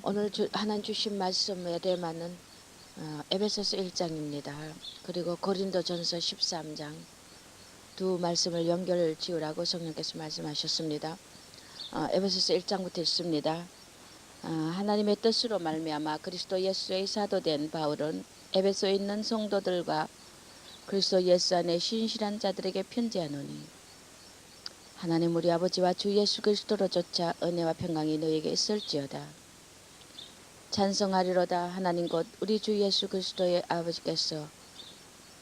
오늘 하나님 주신 말씀에 대해서는 에베소서 1장입니다. 그리고 고린도전서 13장 두 말씀을 연결 지으라고 성령께서 말씀하셨습니다. 에베소서 1장부터 읽습니다. 하나님의 뜻으로 말미암아 그리스도 예수의 사도된 바울은 에베소에 있는 성도들과 그리스도 예수 안에 신실한 자들에게 편지하노니 하나님 우리 아버지와 주 예수 그리스도로조차 은혜와 평강이 너에게 있을지어다. 찬송하리로다. 하나님 곧 우리 주 예수 그리스도의 아버지께서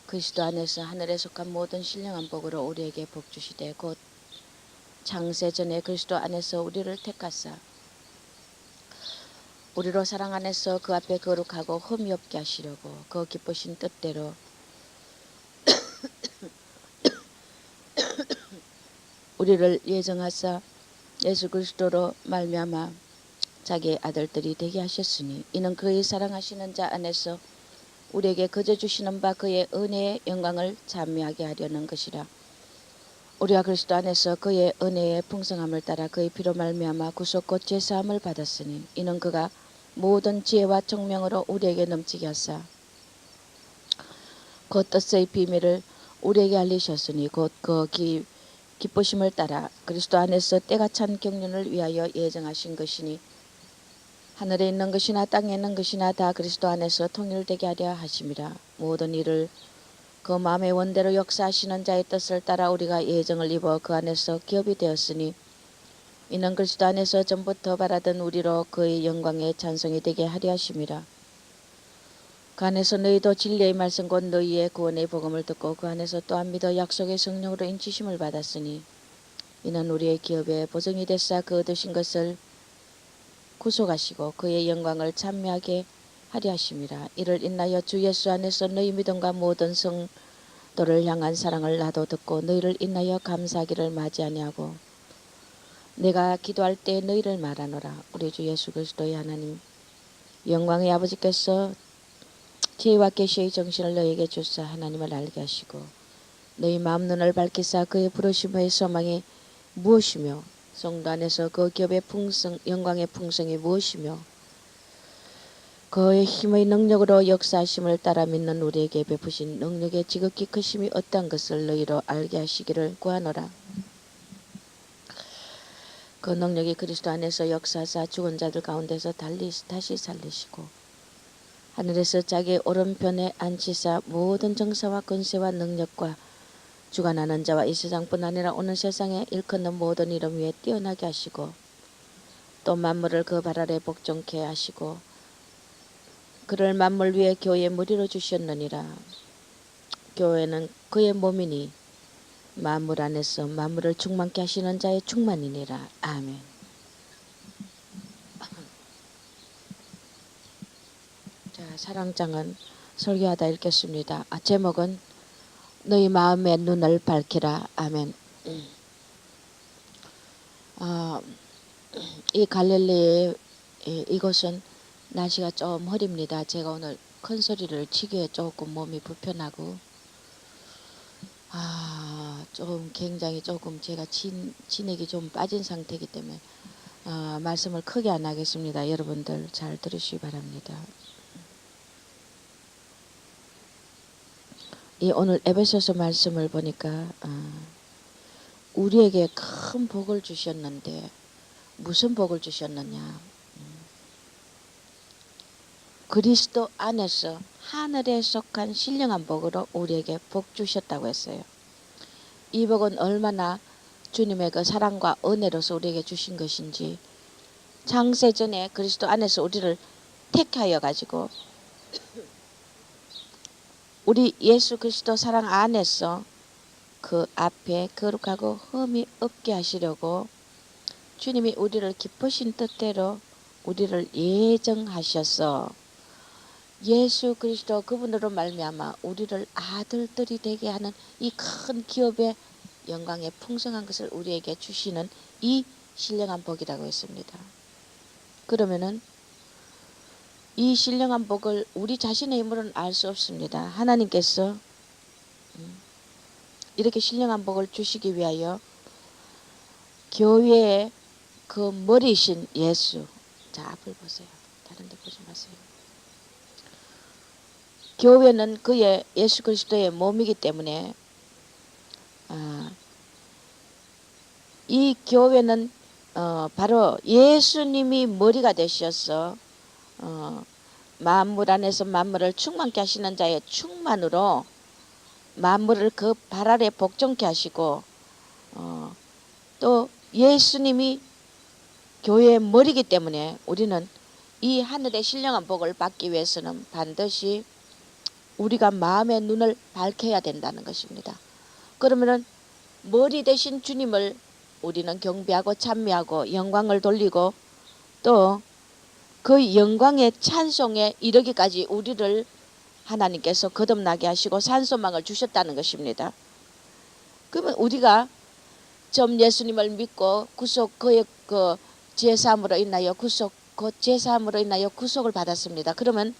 그리스도 안에서 하늘에 속한 모든 신령한 복으로 우리에게 복 주시되 곧 창세 전에 그리스도 안에서 우리를 택하사 우리로 사랑 안에서 그 앞에 거룩하고 흠이 없게 하시려고 그 기쁘신 뜻대로 우리를 예정하사 예수 그리스도로 말미암아 자기의 아들들이 되게 하셨으니 이는 그의 사랑하시는 자 안에서 우리에게 거저 주시는 바 그의 은혜의 영광을 찬미하게 하려는 것이라. 우리가 그리스도 안에서 그의 은혜의 풍성함을 따라 그의 피로 말미암아 구속 곧 죄사함을 받았으니 이는 그가 모든 지혜와 총명으로 우리에게 넘치게 하사 그 뜻의 비밀을 우리에게 알리셨으니 곧 그 기쁘심을 따라 그리스도 안에서 때가 찬 경륜을 위하여 예정하신 것이니 하늘에 있는 것이나 땅에 있는 것이나 다 그리스도 안에서 통일되게 하려 하심이라. 모든 일을 그 마음의 원대로 역사하시는 자의 뜻을 따라 우리가 예정을 입어 그 안에서 기업이 되었으니 이는 그리스도 안에서 전부터 바라던 우리로 그의 영광의 찬송이 되게 하려 하심이라. 그 안에서 너희도 진리의 말씀 곧 너희의 구원의 복음을 듣고 그 안에서 또한 믿어 약속의 성령으로 인치심을 받았으니 이는 우리의 기업의 보증이 됐사 그 얻으신 것을 구속하시고 그의 영광을 찬미하게 하려 하심이라. 이를 인하여 주 예수 안에서 너희 믿음과 모든 성도를 향한 사랑을 나도 듣고 너희를 인하여 감사하기를 마지 아니하고 내가 기도할 때 너희를 말하노라. 우리 주 예수 그리스도의 하나님 영광의 아버지께서 지혜와 계시의 정신을 너희에게 주사 하나님을 알게 하시고 너희 마음 눈을 밝히사 그의 부르심의 소망이 무엇이며 성도 안에서 그 기업의 영광의 풍성이 무엇이며 그의 힘의 능력으로 역사하심을 따라 믿는 우리에게 베푸신 능력의 지극히 크심이 어떠한 것을 너희로 알게 하시기를 구하노라. 그 능력이 그리스도 안에서 역사하사 죽은 자들 가운데서 다시 살리시고 하늘에서 자기의 오른편에 앉히사 모든 정사와 권세와 능력과 주관하는 자와 이 세상뿐 아니라 오는 세상에 일컫는 모든 이름 위에 뛰어나게 하시고 또 만물을 그 발 아래 복종케 하시고 그를 만물 위에 교회의 무리로 주셨느니라. 교회는 그의 몸이니 만물 안에서 만물을 충만케 하시는 자의 충만이니라. 아멘. 자, 사랑장은 설교하다 읽겠습니다. 제목은 너희 마음의 눈을 밝히라. 아멘. 이 갈릴리의 이곳은 날씨가 좀 흐립니다. 제가 오늘 큰 소리를 치기에 조금 몸이 불편하고 좀 굉장히 조금 제가 진액이 좀 빠진 상태이기 때문에 말씀을 크게 안 하겠습니다. 여러분들 잘 들으시기 바랍니다. 이 오늘 에베소서 말씀을 보니까 우리에게 큰 복을 주셨는데 무슨 복을 주셨느냐. 그리스도 안에서 하늘에 속한 신령한 복으로 우리에게 복 주셨다고 했어요. 이 복은 얼마나 주님의 그 사랑과 은혜로서 우리에게 주신 것인지 창세 전에 그리스도 안에서 우리를 택하여 가지고 우리 예수 그리스도 사랑 안에서 그 앞에 거룩하고 흠이 없게 하시려고 주님이 우리를 기쁘신 뜻대로 우리를 예정하셔서 예수 그리스도 그분으로 말미암아 우리를 아들들이 되게 하는 이 큰 기업의 영광의 풍성한 것을 우리에게 주시는 이 신령한 복이라고 했습니다. 그러면은 이 신령한 복을 우리 자신의 힘으로는 알 수 없습니다. 하나님께서 이렇게 신령한 복을 주시기 위하여 교회의 그 머리이신 예수 자, 앞을 보세요. 다른 데 보지 마세요. 교회는 그의 예수 그리스도의 몸이기 때문에 이 교회는 바로 예수님이 머리가 되셔서 만물 안에서 만물을 충만케 하시는 자의 충만으로 만물을 그 발 아래 복종케 하시고 또 예수님이 교회의 머리이기 때문에 우리는 이 하늘의 신령한 복을 받기 위해서는 반드시 우리가 마음의 눈을 밝혀야 된다는 것입니다. 그러면은 머리 대신 주님을 우리는 경배하고 찬미하고 영광을 돌리고 또 그 영광의 찬송에 이르기까지 우리를 하나님께서 거듭나게 하시고 산소망을 주셨다는 것입니다. 그러면 우리가 좀 예수님을 믿고 구속 그의 그 제사함으로 인하여 구속 그 제사함으로 인하여 구속을 받았습니다. 그러면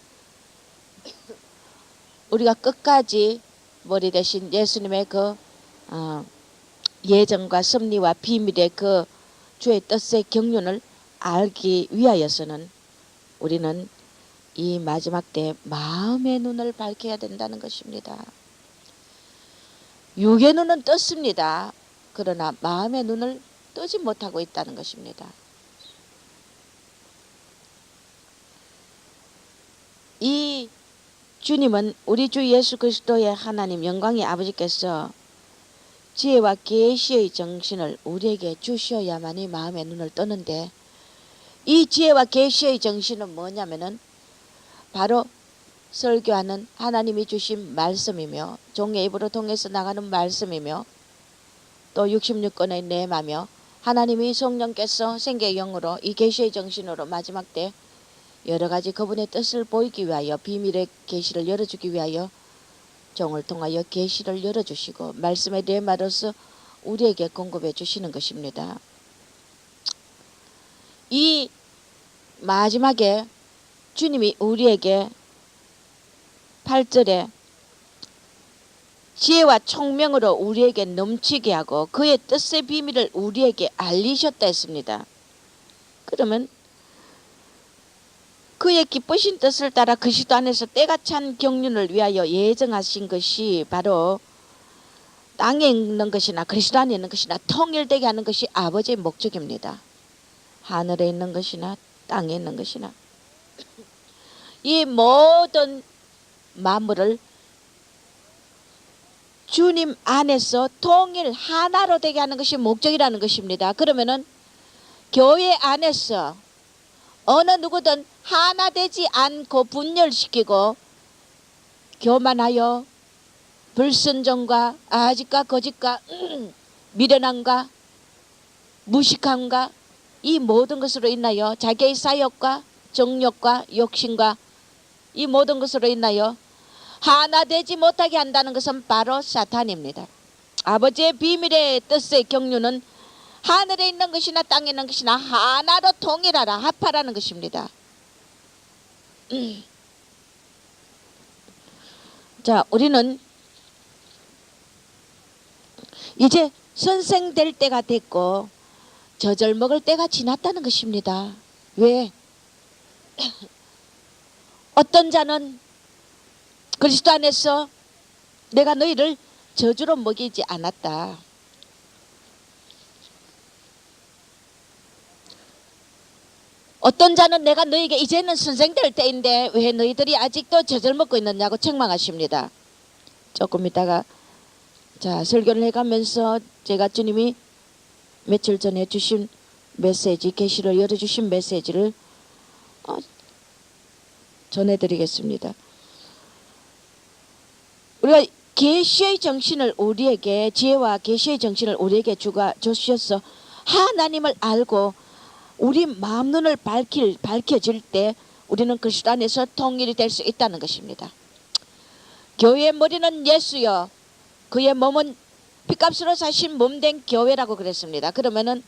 우리가 끝까지 머리 대신 예수님의 그 예정과 섭리와 비밀의 그 주의 뜻의 경륜을 알기 위하여서는 우리는 이 마지막 때 마음의 눈을 밝혀야 된다는 것입니다. 육의 눈은 떴습니다. 그러나 마음의 눈을 뜨지 못하고 있다는 것입니다. 이 주님은 우리 주 예수 그리스도의 하나님 영광의 아버지께서 지혜와 계시의 정신을 우리에게 주셔야만이 마음의 눈을 뜨는데 이 지혜와 계시의 정신은 뭐냐면은 바로 설교하는 하나님이 주신 말씀이며 종의 입으로 통해서 나가는 말씀이며 또 66권의 내마며 하나님이 성령께서 생계의 영으로 이 계시의 정신으로 마지막 때 여러 가지 그분의 뜻을 보이기 위하여 비밀의 계시를 열어주기 위하여 종을 통하여 계시를 열어주시고 말씀의 레마로서 우리에게 공급해 주시는 것입니다. 이 마지막에 주님이 우리에게 8절에 지혜와 총명으로 우리에게 넘치게 하고 그의 뜻의 비밀을 우리에게 알리셨다 했습니다. 그러면 그의 기쁘신 뜻을 따라 그리스도 안에서 때가 찬 경륜을 위하여 예정하신 것이 바로 땅에 있는 것이나 그리스도 안에 있는 것이나 통일되게 하는 것이 아버지의 목적입니다. 하늘에 있는 것이나 땅에 있는 것이나 이 모든 만물을 주님 안에서 통일 하나로 되게 하는 것이 목적이라는 것입니다. 그러면은 교회 안에서 어느 누구든 하나 되지 않고 분열시키고 교만하여 불순종과 아직과 거짓과 미련함과 무식함과 이 모든 것으로 인하여 자기의 사욕과 정욕과 욕심과 이 모든 것으로 인하여 하나 되지 못하게 한다는 것은 바로 사탄입니다. 아버지의 비밀의 뜻의 경륜은 하늘에 있는 것이나 땅에 있는 것이나 하나로 통일하라 합하라는 것입니다. 자, 우리는 이제 선생 될 때가 됐고 젖을 먹을 때가 지났다는 것입니다. 왜? 어떤 자는 그리스도 안에서 내가 너희를 저주로 먹이지 않았다. 어떤 자는 내가 너희에게 이제는 선생 될 때인데 왜 너희들이 아직도 젖을 먹고 있느냐고 책망하십니다. 조금 있다가 자 설교를 해가면서 제가 주님이 며칠 전에 주신 메시지 계시를 열어주신 메시지를 전해드리겠습니다. 우리가 계시의 정신을 우리에게 지혜와 계시의 정신을 우리에게 주셔서 하나님을 알고 우리 마음 눈을 밝혀질 때 우리는 그리스도 안에서 통일이 될 수 있다는 것입니다. 교회의 머리는 예수여 그의 몸은 피값으로 사신 몸된 교회라고 그랬습니다. 그러면은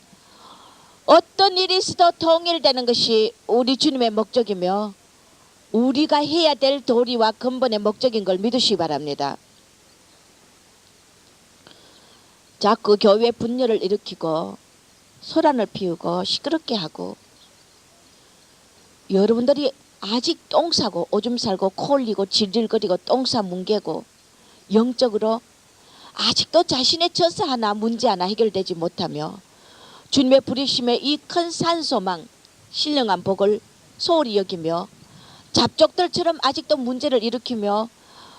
어떤 일이 있어도 통일되는 것이 우리 주님의 목적이며 우리가 해야 될 도리와 근본의 목적인 걸 믿으시기 바랍니다. 자꾸 교회 분열을 일으키고 소란을 피우고 시끄럽게 하고 여러분들이 아직 똥 싸고 오줌 살고 코 흘리고 질질거리고 똥 싸 뭉개고 영적으로 아직도 자신의 처사 하나 문제 하나 해결되지 못하며 주님의 부르심에 이 큰 산소망 신령한 복을 소홀히 여기며 잡족들처럼 아직도 문제를 일으키며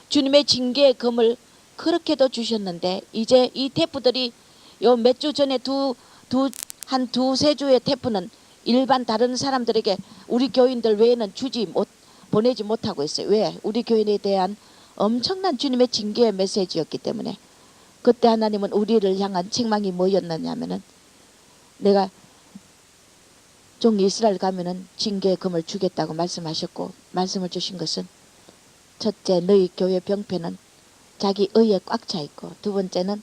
주님의 징계의 검을 그렇게도 주셨는데 이제 이 태프들이 요 몇 주 전에 한 두세 주의 태프는 일반 다른 사람들에게 우리 교인들 외에는 보내지 못하고 있어요. 왜? 우리 교인에 대한 엄청난 주님의 징계의 메시지였기 때문에. 그때 하나님은 우리를 향한 책망이 뭐였느냐면은 내가 종 이스라엘 가면은 징계의 금을 주겠다고 말씀하셨고 말씀을 주신 것은 첫째 너희 교회 병폐는 자기 의에 꽉 차 있고 두 번째는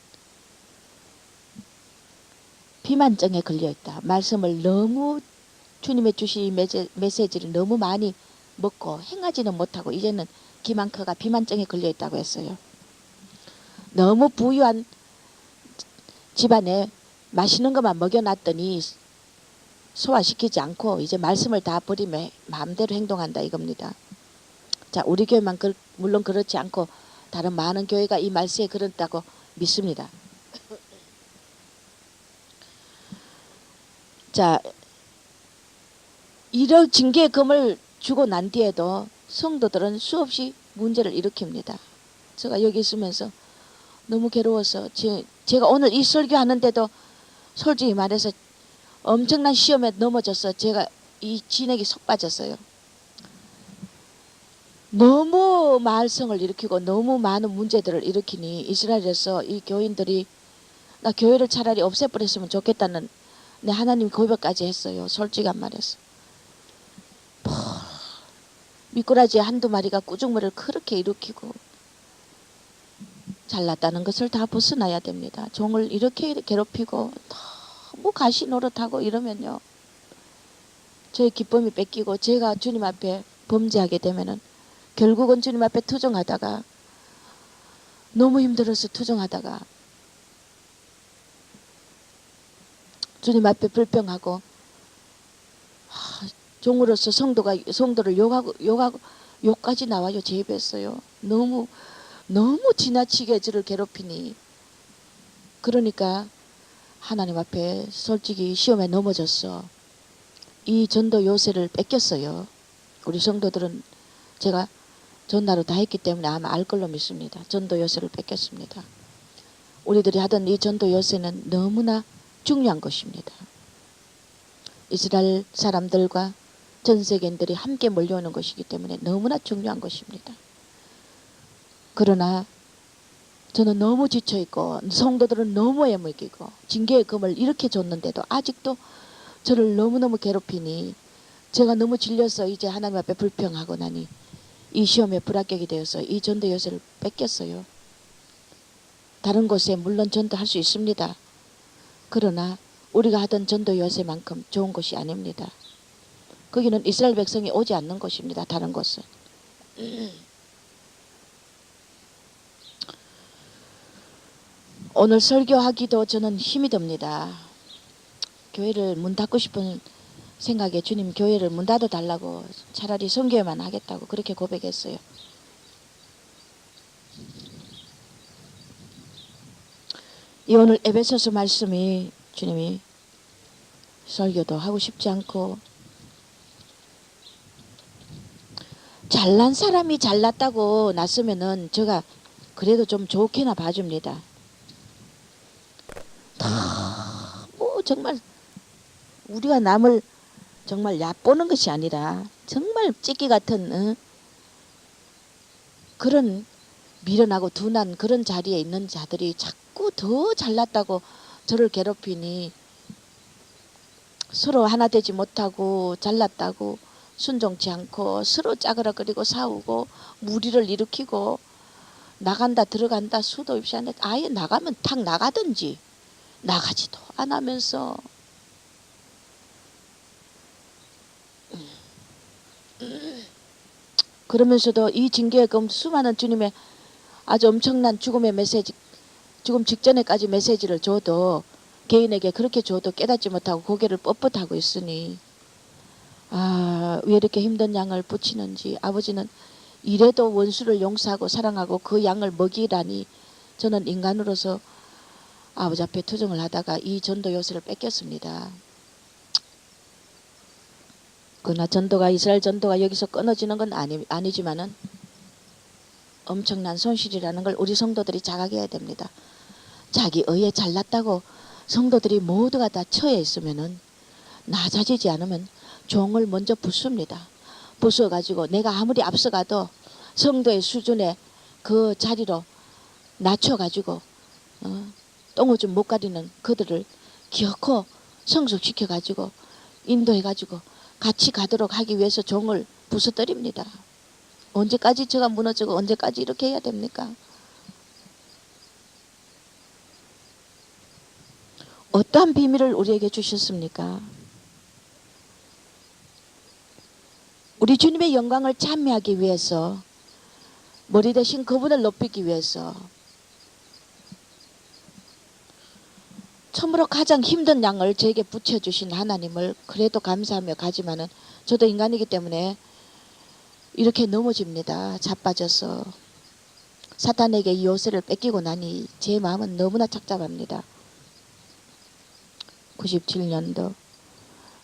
비만증에 걸려있다. 말씀을 너무 주님의 주신 메시지를 너무 많이 먹고 행하지는 못하고 이제는 기만커가 비만증에 걸려있다고 했어요. 너무 부유한 집안에 맛있는 것만 먹여놨더니 소화시키지 않고 이제 말씀을 다 버리며 마음대로 행동한다 이겁니다. 자, 우리 교회만 물론 그렇지 않고 다른 많은 교회가 이 말씀에 그렇다고 믿습니다. 자, 이런 징계의 금을 주고 난 뒤에도 성도들은 수없이 문제를 일으킵니다. 제가 여기 있으면서 너무 괴로워서 제가 오늘 이 설교하는데도 솔직히 말해서 엄청난 시험에 넘어져서 제가 이 진액이 속 빠졌어요. 너무 말썽을 일으키고 너무 많은 문제들을 일으키니 이스라엘에서 이 교인들이 나 교회를 차라리 없애버렸으면 좋겠다는 내 하나님 고백까지 했어요. 솔직한 말해서. 미꾸라지 한두 마리가 꾸중물을 그렇게 일으키고 잘났다는 것을 다 벗어나야 됩니다. 종을 이렇게 괴롭히고 너무 가시 노릇하고 이러면요. 저의 기쁨이 뺏기고 제가 주님 앞에 범죄하게 되면은 결국은 주님 앞에 투정하다가 너무 힘들어서 투정하다가 주님 앞에 불평하고 종으로서 성도를 욕까지 나와요. 제 입에서요. 너무 지나치게 저를 괴롭히니 그러니까 하나님 앞에 솔직히 시험에 넘어졌어. 이 전도 요새를 뺏겼어요. 우리 성도들은 제가 전나로 다 했기 때문에 아마 알 걸로 믿습니다. 전도 요새를 뺏겼습니다. 우리들이 하던 이 전도 요새는 너무나 중요한 것입니다. 이스라엘 사람들과 전 세계인들이 함께 몰려오는 것이기 때문에 너무나 중요한 것입니다. 그러나 저는 너무 지쳐있고 성도들은 너무 애먹이고 징계의 금을 이렇게 줬는데도 아직도 저를 너무너무 괴롭히니 제가 너무 질려서 이제 하나님 앞에 불평하고 나니 이 시험에 불합격이 되어서 이 전도 요새를 뺏겼어요. 다른 곳에 물론 전도할 수 있습니다. 그러나 우리가 하던 전도 요새만큼 좋은 곳이 아닙니다. 거기는 이스라엘 백성이 오지 않는 곳입니다. 다른 곳은. 오늘 설교하기도 저는 힘이 듭니다. 교회를 문 닫고 싶은 생각에 주님 교회를 문 닫아 달라고 차라리 선교회만 하겠다고 그렇게 고백했어요. 이 오늘 에베소서 말씀이 주님이 설교도 하고 싶지 않고 잘난 사람이 잘났다고 났으면은 제가 그래도 좀 좋게나 봐줍니다. 뭐 정말 우리가 남을 정말 얕보는 것이 아니라 정말 찌끼 같은 그런 미련하고 둔한 그런 자리에 있는 자들이 자꾸 더 잘났다고 저를 괴롭히니 서로 하나 되지 못하고 잘났다고 순종치 않고 서로 짜그라거리고 싸우고 무리를 일으키고 나간다 들어간다 수도 없이 하는데 아예 나가면 탁 나가든지 나가지도 안 하면서 그러면서도 이 징계의 금 수많은 주님의 아주 엄청난 죽음의 메시지 죽음 직전에까지 메시지를 줘도 개인에게 그렇게 줘도 깨닫지 못하고 고개를 뻣뻣하고 있으니 왜 이렇게 힘든 양을 붙이는지. 아버지는 이래도 원수를 용서하고 사랑하고 그 양을 먹이라니. 저는 인간으로서 아버지 앞에 투정을 하다가 이 전도 요새를 뺏겼습니다. 그러나 전도가, 이스라엘 전도가 여기서 끊어지는 건 아니지만은 엄청난 손실이라는 걸 우리 성도들이 자각해야 됩니다. 자기 의에 잘났다고 성도들이 모두가 다 처해 있으면은 낮아지지 않으면 종을 먼저 부숩니다. 부숴가지고 내가 아무리 앞서가도 성도의 수준에 그 자리로 낮춰가지고 똥오줌 못 가리는 그들을 기어코 성숙시켜가지고 인도해가지고 같이 가도록 하기 위해서 종을 부숴뜨립니다. 언제까지 제가 무너지고 언제까지 이렇게 해야 됩니까? 어떠한 비밀을 우리에게 주셨습니까? 우리 주님의 영광을 찬미하기 위해서, 머리 대신 그분을 높이기 위해서 참으로 가장 힘든 양을 저에게 붙여주신 하나님을 그래도 감사하며 가지만은 저도 인간이기 때문에 이렇게 넘어집니다. 자빠져서. 사탄에게 이 요새를 뺏기고 나니 제 마음은 너무나 착잡합니다. 97년도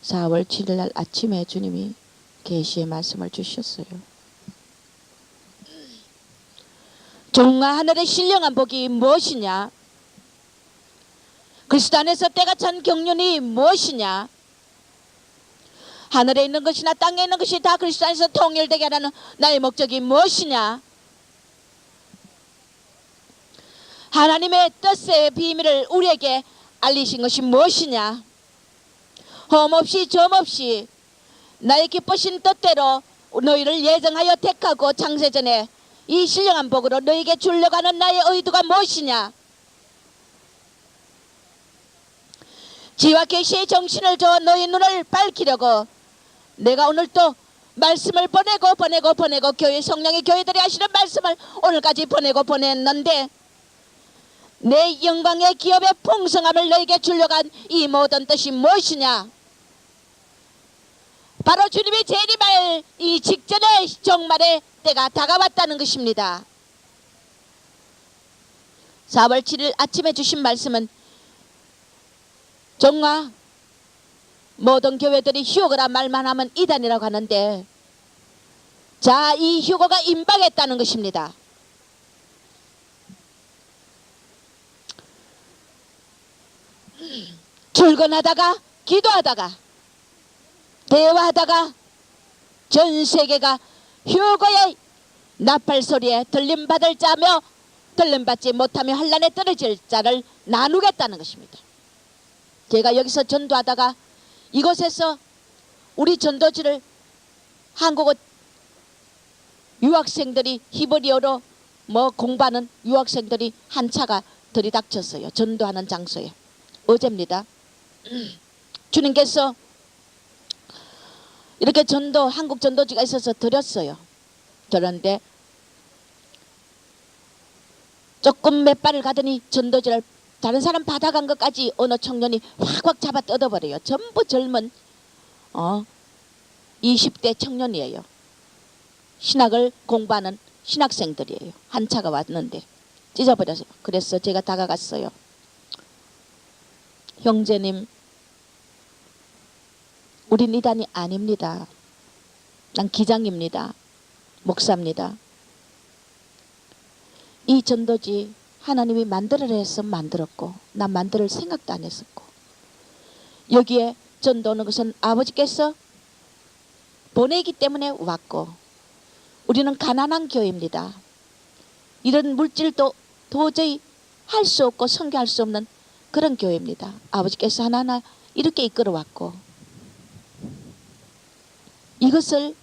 4월 7일 날 아침에 주님이 계시의 말씀을 주셨어요. 종아 하늘의 신령한 복이 무엇이냐? 그리스도 안에서 때가 찬 경륜이 무엇이냐? 하늘에 있는 것이나 땅에 있는 것이 다 그리스도 안에서 통일되게 하라는 나의 목적이 무엇이냐? 하나님의 뜻의 비밀을 우리에게 알리신 것이 무엇이냐? 험 없이 점 없이 나의 기쁘신 뜻대로 너희를 예정하여 택하고 창세전에 이 신령한 복으로 너희에게 주려고 하는 나의 의도가 무엇이냐? 지와 계시의 정신을 줘 너희 눈을 밝히려고 내가 오늘 또 말씀을 보내고 교회 성령의 교회들이 하시는 말씀을 오늘까지 보냈는데 내 영광의 기업의 풍성함을 너에게 주려고 한 이 모든 뜻이 무엇이냐? 바로 주님이 재림할 이 직전의 종말의 때가 다가왔다는 것입니다. 4월 7일 아침에 주신 말씀은 종아 모든 교회들이 휴거라 말만 하면 이단이라고 하는데, 자, 이 휴거가 임박했다는 것입니다. 출근하다가 기도하다가 대화하다가 전 세계가 휴거의 나팔 소리에 들림받을 자며 들림받지 못하며 환난에 떨어질 자를 나누겠다는 것입니다. 제가 여기서 전도하다가 이곳에서 우리 전도지를 한국어 유학생들이 히브리어로 공부하는 유학생들이 한 차가 들이닥쳤어요. 전도하는 장소에. 어제입니다. 주님께서 이렇게 한국 전도지가 있어서 드렸어요. 그런데 조금 몇 발을 가더니 전도지를 다른 사람 받아간 것까지 어느 청년이 확확 잡아 뜯어버려요. 전부 젊은 20대 청년이에요. 신학을 공부하는 신학생들이에요. 한 차가 왔는데 찢어버렸어요. 그래서 제가 다가갔어요. 형제님, 우린 이단이 아닙니다. 난 기장입니다. 목사입니다. 이 전도지 하나님이 만들으라 해서 만들었고 난 만들 생각도 안 했었고, 여기에 전도하는 것은 아버지께서 보내기 때문에 왔고, 우리는 가난한 교회입니다. 이런 물질도 도저히 할 수 없고 선교할 수 없는 그런 교회입니다. 아버지께서 하나하나 이렇게 이끌어왔고, 이것을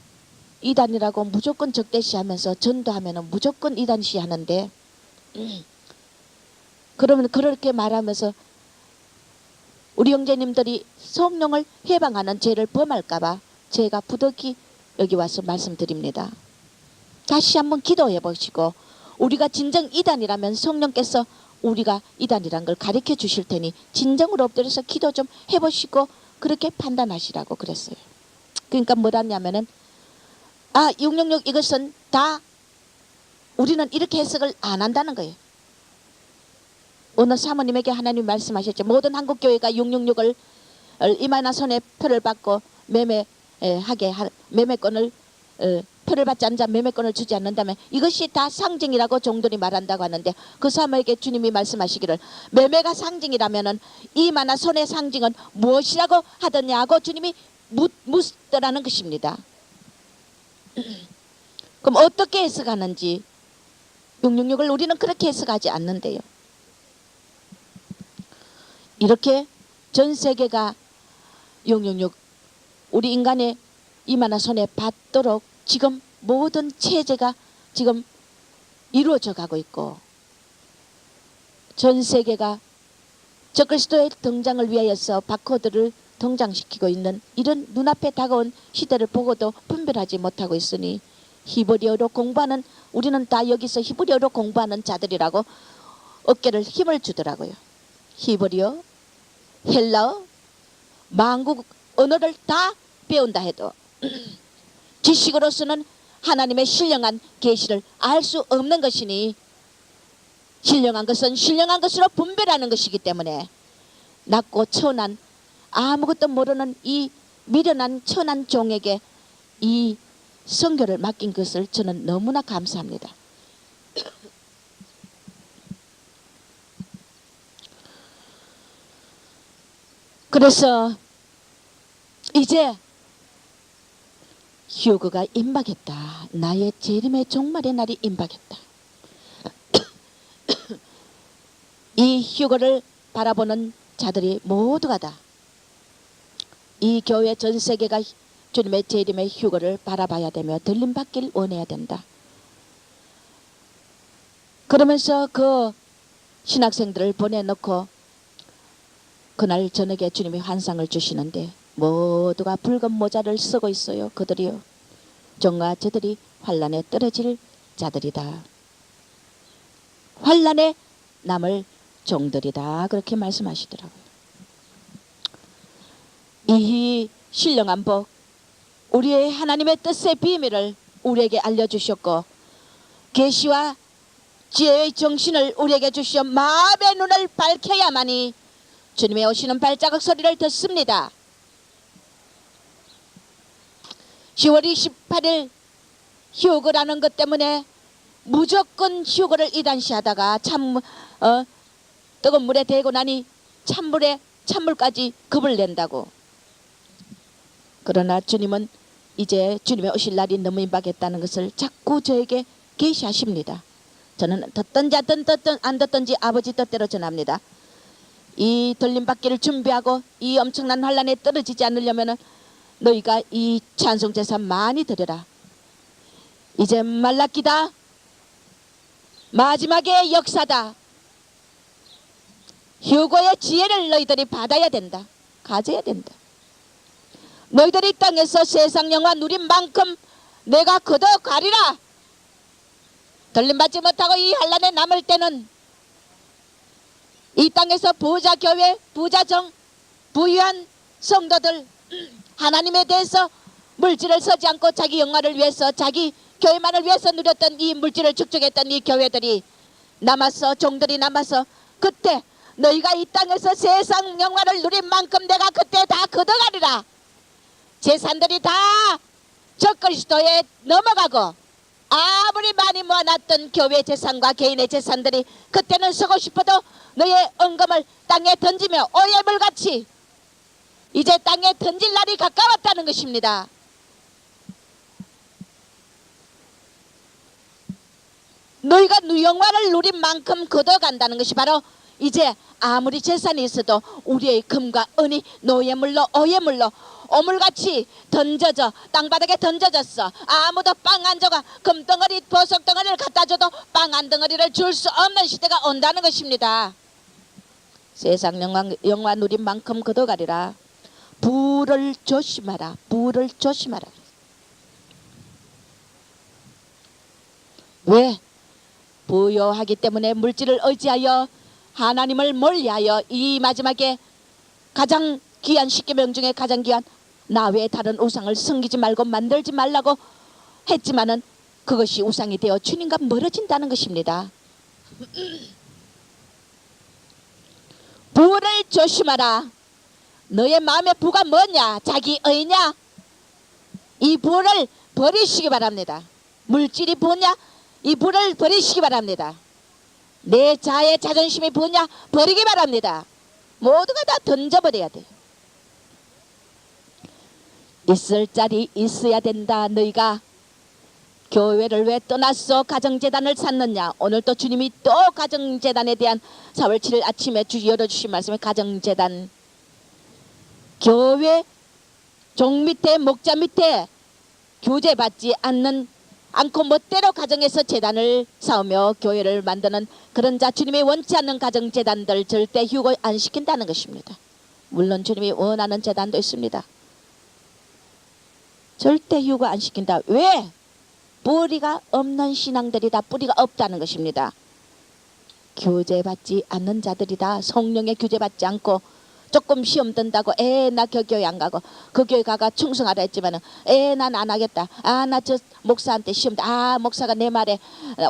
이단이라고 무조건 적대시하면서 전도하면 무조건 이단시하는데, 그러면 그렇게 말하면서 우리 형제님들이 성령을 해방하는 죄를 범할까봐 제가 부득이 여기 와서 말씀드립니다. 다시 한번 기도해 보시고, 우리가 진정 이단이라면 성령께서 우리가 이단이란 걸 가르쳐 주실 테니 진정으로 엎드려서 기도 좀 해보시고 그렇게 판단하시라고 그랬어요. 그러니까 뭐라냐면은 666 이것은 다 우리는 이렇게 해석을 안 한다는 거예요. 어느 사모님에게 하나님 말씀하셨죠. 모든 한국교회가 666을 이마나 손에 표를 받고 매매권을 표를 받지 않자 매매권을 주지 않는다면 이것이 다 상징이라고 종들이 말한다고 하는데, 그 사모에게 주님이 말씀하시기를 매매가 상징이라면은 이마나 손의 상징은 무엇이라고 하더냐고 주님이 묻더라는 것입니다. 그럼 어떻게 해석하는지 666을 우리는 그렇게 해석하지 않는데요. 이렇게 전 세계가 666 우리 인간의 이마나 손에 받도록 지금 모든 체제가 지금 이루어져 가고 있고, 전 세계가 적그리스도의 등장을 위하여서 바코드를 등장시키고 있는 이런 눈앞에 다가온 시대를 보고도 분별하지 못하고 있으니 히브리어로 공부하는, 우리는 다 여기서 히브리어로 공부하는 자들이라고 어깨를 힘을 주더라고요. 히브리어, 헬라어, 만국 언어를 다 배운다 해도 지식으로서는 하나님의 신령한 계시를 알 수 없는 것이니, 신령한 것은 신령한 것으로 분별하는 것이기 때문에 낮고 천한 아무것도 모르는 이 미련한 천한 종에게 이 선교를 맡긴 것을 저는 너무나 감사합니다. 그래서 이제 휴거가 임박했다. 나의 재림의 종말의 날이 임박했다. 이 휴거를 바라보는 자들이 모두가 다 이 교회 전 세계가 주님의 재림의 휴거를 바라봐야 되며 들림받길 원해야 된다. 그러면서 그 신학생들을 보내놓고 그날 저녁에 주님이 환상을 주시는데 모두가 붉은 모자를 쓰고 있어요. 그들이요, 종과 저들이 환란에 떨어질 자들이다. 환란에 남을 종들이다. 그렇게 말씀하시더라고요. 이 신령한 복, 우리의 하나님의 뜻의 비밀을 우리에게 알려주셨고 계시와 지혜의 정신을 우리에게 주시어 마음의 눈을 밝혀야만이 주님의 오시는 발자국 소리를 듣습니다. 10월 28일 휴거라는 것 때문에 무조건 휴거를 이단시하다가 뜨거운 물에 대고 나니 찬물까지 겁을 낸다고. 그러나 주님은 이제 주님의 오실 날이 너무 임박했다는 것을 자꾸 저에게 계시하십니다. 저는 듣든지 안 듣든지 아버지 뜻대로 전합니다. 이 들림받기를 준비하고 이 엄청난 환란에 떨어지지 않으려면 너희가 이 찬송제사 많이 드려라. 이제 말라기다. 마지막의 역사다. 휴거의 지혜를 너희들이 받아야 된다. 가져야 된다. 너희들이 이 땅에서 세상 영화 누린 만큼 내가 걷어가리라. 들림받지 못하고 이 환란에 남을 때는 이 땅에서 부자 교회, 부자정, 부유한 성도들, 하나님에 대해서 물질을 쓰지 않고 자기 영화를 위해서, 자기 교회만을 위해서 누렸던 이 물질을 축적했던 이 교회들이 남아서, 종들이 남아서, 그때 너희가 이 땅에서 세상 영화를 누린 만큼 내가 그때 다 걷어가리라. 재산들이 다 적그리스도에 넘어가고 아무리 많이 모아놨던 교회 재산과 개인의 재산들이 그때는 쓰고 싶어도 너의 은금을 땅에 던지며 오해물같이 이제 땅에 던질 날이 가까웠다는 것입니다. 너희가 영화를 누린 만큼 걷어간다는 것이 바로 이제 아무리 재산이 있어도 우리의 금과 은이 노예물로 오해물로 오물같이 던져져 땅바닥에 던져졌어. 아무도 빵 한 조각, 금덩어리 보석덩어리를 갖다 줘도 빵 한 덩어리를 줄 수 없는 시대가 온다는 것입니다. 세상 영화 누린 만큼 걷어가리라. 부를 조심하라. 부를 조심하라. 왜? 부요하기 때문에 물질을 의지하여 하나님을 멀리하여 이 마지막에 가장 귀한 십계명 중에 가장 귀한 나 외에 다른 우상을 섬기지 말고 만들지 말라고 했지만은 그것이 우상이 되어 주님과 멀어진다는 것입니다. 부를 조심하라. 너의 마음의 부가 뭐냐? 자기의냐? 이 부를 버리시기 바랍니다. 물질이 부냐? 이 부를 버리시기 바랍니다. 내 자의 자존심이 부냐? 버리기 바랍니다. 모두가 다 던져버려야 돼요. 있을 자리 있어야 된다. 너희가 교회를 왜 떠났어? 가정재단을 샀느냐? 오늘 또 주님이 또 가정재단에 대한 4월 7일 아침에 열어주신 말씀에 가정재단, 교회 종 밑에 목자 밑에 규제받지 않고 멋대로 가정에서 재단을 쌓으며 교회를 만드는 그런 자, 주님이 원치 않는 가정재단들 절대 휴거 안 시킨다는 것입니다. 물론 주님이 원하는 재단도 있습니다. 절대 휴거 안 시킨다. 왜? 뿌리가 없는 신앙들이다. 뿌리가 없다는 것입니다. 규제받지 않는 자들이다. 성령의 규제받지 않고 조금 시험 든다고 나 그 교회 안 가고 그 교회 가가 충성하라 했지만은 난 안 하겠다. 나 저 목사한테 시험 목사가 내 말에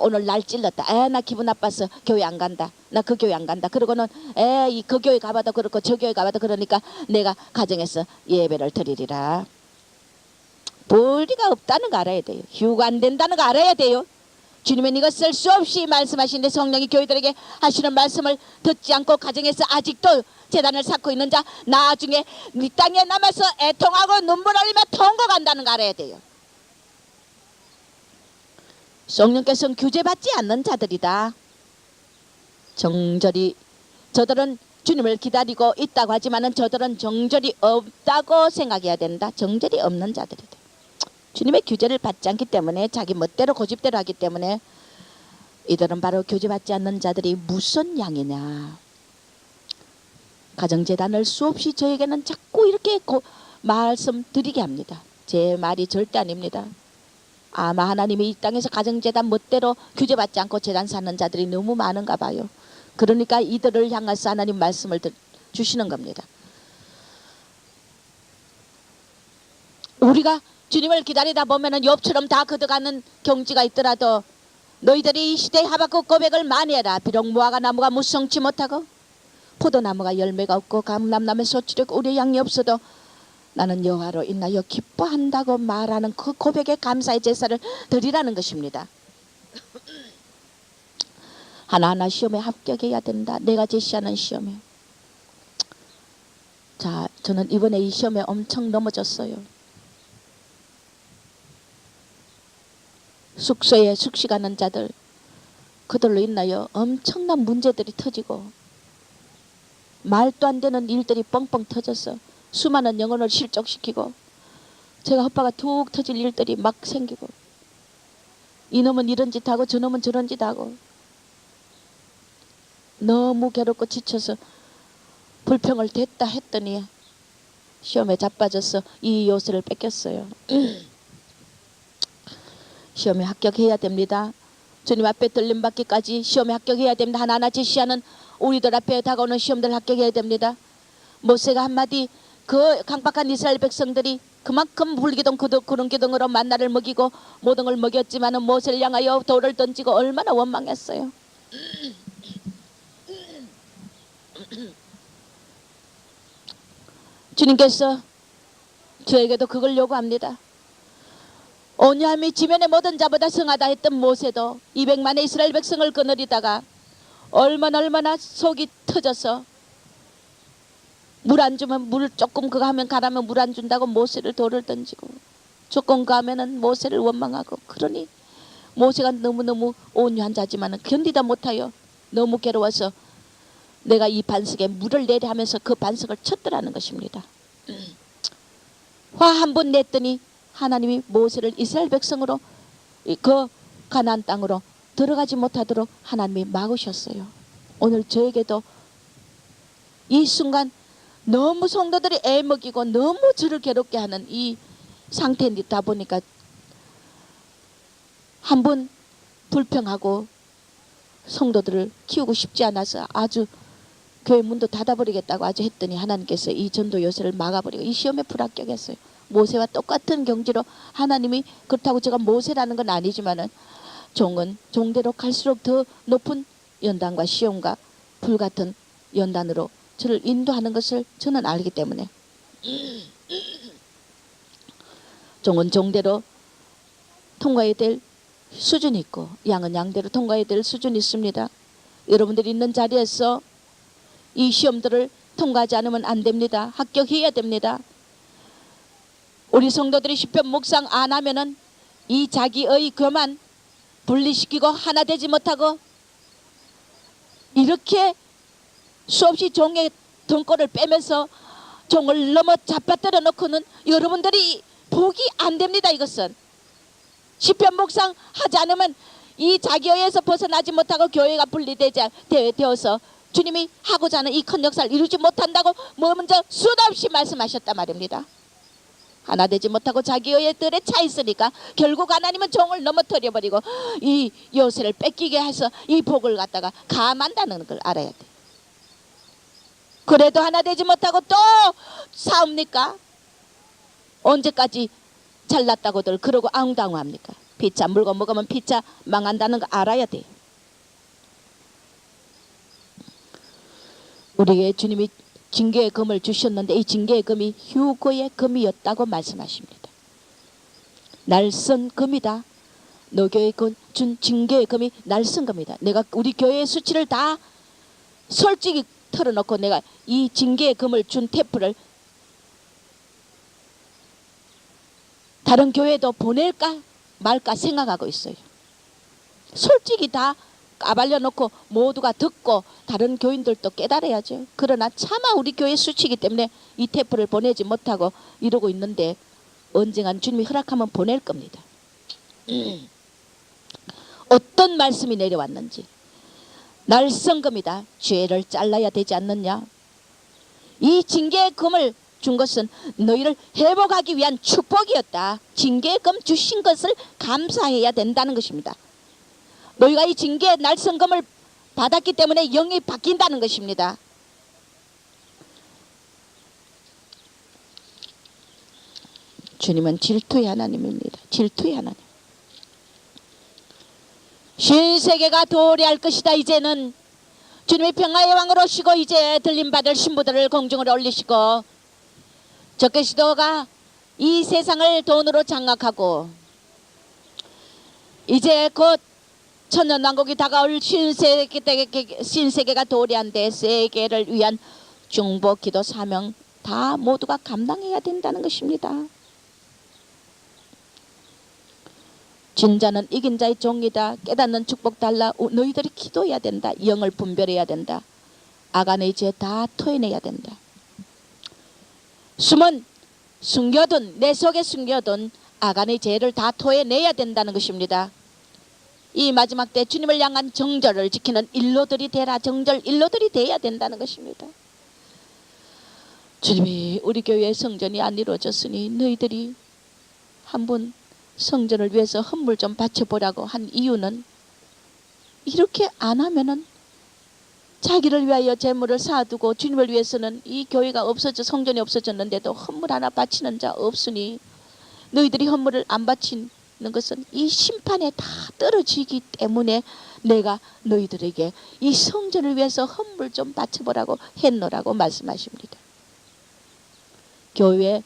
오늘 날 찔렀다. 나 기분 나빠서 교회 안 간다. 나 그 교회 안 간다. 그러고는 그 교회 가봐도 그렇고 저 교회 가봐도 그러니까 내가 가정에서 예배를 드리리라. 뿌리가 없다는 거 알아야 돼요. 휴가 안 된다는 거 알아야 돼요. 주님은 이것을 수없이 말씀하시는데 성령이 교회들에게 하시는 말씀을 듣지 않고 가정에서 아직도 재단을 쌓고 있는 자, 나중에 이 땅에 남아서 애통하고 눈물 흘리며 통곡한다는 거 알아야 돼요. 성령께서는 규제받지 않는 자들이다. 정절이, 저들은 주님을 기다리고 있다고 하지만은 저들은 정절이 없다고 생각해야 된다. 정절이 없는 자들이다. 주님의 규제를 받지 않기 때문에 자기 멋대로 고집대로 하기 때문에 이들은 바로 규제받지 않는 자들이 무슨 양이냐. 가정재단을 수없이 저에게는 자꾸 이렇게 말씀드리게 합니다. 제 말이 절대 아닙니다. 아마 하나님이 이 땅에서 가정재단 멋대로 규제받지 않고 재단 사는 자들이 너무 많은가 봐요. 그러니까 이들을 향해서 하나님 말씀을 주시는 겁니다. 우리가 주님을 기다리다 보면은 욥처럼 다 걷어가는 경지가 있더라도 너희들이 이 시대의 하박국 고백을 많이 해라. 비록 무화과 나무가 무성치 못하고 포도나무가 열매가 없고 감람나무에 소출이 없고 우리의 양이 없어도 나는 여호와로 인하여 기뻐한다고 말하는 그 고백에 감사의 제사를 드리라는 것입니다. 하나하나 시험에 합격해야 된다. 내가 제시하는 시험에. 자, 저는 이번에 이 시험에 엄청 넘어졌어요. 숙소에 숙식하는 자들, 그들로 인하여 엄청난 문제들이 터지고 말도 안 되는 일들이 뻥뻥 터져서 수많은 영혼을 실족시키고 제가 헛바가 툭 터질 일들이 막 생기고 이놈은 이런 짓 하고 저놈은 저런 짓 하고 너무 괴롭고 지쳐서 불평을 댔다 했더니 시험에 자빠져서 이 요새를 뺏겼어요. 시험에 합격해야 됩니다. 주님 앞에 들림받기까지 시험에 합격해야 됩니다. 하나하나 제시하는 우리들 앞에 다가오는 시험들 합격해야 됩니다. 모세가 한마디 그 강박한 이스라엘 백성들이 그만큼 불기둥 구름기둥으로 만나를 먹이고 모든 걸 먹였지만은 모세를 향하여 돌을 던지고 얼마나 원망했어요. 주님께서 저에게도 그걸 요구합니다. 온유함이 지면의 모든 자보다 성하다 했던 모세도 200만의 이스라엘 백성을 거느리다가 얼마나 속이 터져서 물 안 주면 물 조금 그거 하면 가라면 물 안 준다고 모세를 돌을 던지고 조금 가면은 모세를 원망하고 그러니 모세가 너무너무 온유한 자지만은 견디다 못하여 너무 괴로워서 내가 이 반석에 물을 내려 하면서 그 반석을 쳤더라는 것입니다. 화 한 번 냈더니 하나님이 모세를 이스라엘 백성으로 그 가나안 땅으로 들어가지 못하도록 하나님이 막으셨어요. 오늘 저에게도 이 순간 너무 성도들이 애먹이고 너무 저를 괴롭게 하는 이 상태이다 보니까 한번 불평하고 성도들을 키우고 싶지 않아서 아주 교회 문도 닫아버리겠다고 아주 했더니 하나님께서 이 전도 요새를 막아버리고 이 시험에 불합격했어요. 모세와 똑같은 경지로 하나님이, 그렇다고 제가 모세라는 건 아니지만은 종은 종대로 갈수록 더 높은 연단과 시험과 불같은 연단으로 저를 인도하는 것을 저는 알기 때문에 종은 종대로 통과해야 될 수준이 있고 양은 양대로 통과해야 될 수준이 있습니다. 여러분들이 있는 자리에서 이 시험들을 통과하지 않으면 안 됩니다. 합격해야 됩니다. 우리 성도들이 시편 묵상 안 하면은 이 자기의 교만 분리시키고 하나 되지 못하고 이렇게 수없이 종의 등골을 빼면서 종을 넘어 잡아뜨려 놓고는 여러분들이 복이 안 됩니다. 이것은 시편 묵상 하지 않으면 이 자기의에서 벗어나지 못하고 교회가 분리되어서 주님이 하고자 하는 이 큰 역사를 이루지 못한다고 먼저 수도 없이 말씀하셨단 말입니다. 하나 되지 못하고 자기의 뜰에 차 있으니까 결국 하나님은 종을 넘어뜨려 버리고 이 요새를 뺏기게 해서 이 복을 갖다가 감한다는 걸 알아야 돼. 그래도 하나 되지 못하고 또 싸웁니까? 언제까지 잘났다고들 그러고 앙당합니까? 피차 물건 먹으면 피차 망한다는 거 알아야 돼. 우리에게 주님이 징계의 금을 주셨는데 이 징계의 금이 휴거의 금이었다고 말씀하십니다. 날선 금이다. 너 교회에 준 징계의 금이 날선 금이다. 내가 우리 교회의 수치를 다 솔직히 털어놓고 내가 이 징계의 금을 준 테프를 다른 교회도 보낼까 말까 생각하고 있어요. 솔직히 다 까발려 놓고 모두가 듣고 다른 교인들도 깨달아야죠. 그러나 차마 우리 교회 수치이기 때문에 이 테프를 보내지 못하고 이러고 있는데 언젠간 주님이 허락하면 보낼 겁니다. 어떤 말씀이 내려왔는지. 날성금이다. 죄를 잘라야 되지 않느냐. 이 징계의 금을 준 것은 너희를 회복하기 위한 축복이었다. 징계의 금 주신 것을 감사해야 된다는 것입니다. 너희가 이 징계의 날성금을 받았기 때문에 영이 바뀐다는 것입니다. 주님은 질투의 하나님입니다. 질투의 하나님. 신세계가 도래할 것이다. 이제는 주님이 평화의 왕으로 오시고 이제 들림받을 신부들을 공중으로 올리시고 적그리스도가 이 세상을 돈으로 장악하고 이제 곧 천년왕국이 다가올 신세계가 도래한데 세계를 위한 중보 기도 사명 다 모두가 감당해야 된다는 것입니다. 진자는 이긴 자의 종이다. 깨닫는 축복 달라. 너희들이 기도해야 된다. 영을 분별해야 된다. 아간의 죄 다 토해내야 된다. 숨겨둔 내 속에 숨겨둔 아간의 죄를 다 토해내야 된다는 것입니다. 이 마지막 때 주님을 향한 정절을 지키는 일로들이 되라. 정절 일로들이 돼야 된다는 것입니다. 주님이 우리 교회의 성전이 안 이루어졌으니 너희들이 한번 성전을 위해서 헌물 좀 바쳐보라고 한 이유는 이렇게 안 하면은 자기를 위하여 재물을 쌓아두고 주님을 위해서는 이 교회가 성전이 없어졌는데도 헌물 하나 바치는 자 없으니 너희들이 헌물을 안 바치는 것은 이 심판에 다 떨어지기 때문에 내가 너희들에게 이 성전을 위해서 헌물 좀 바쳐보라고 했노라고 말씀하십니다. 교회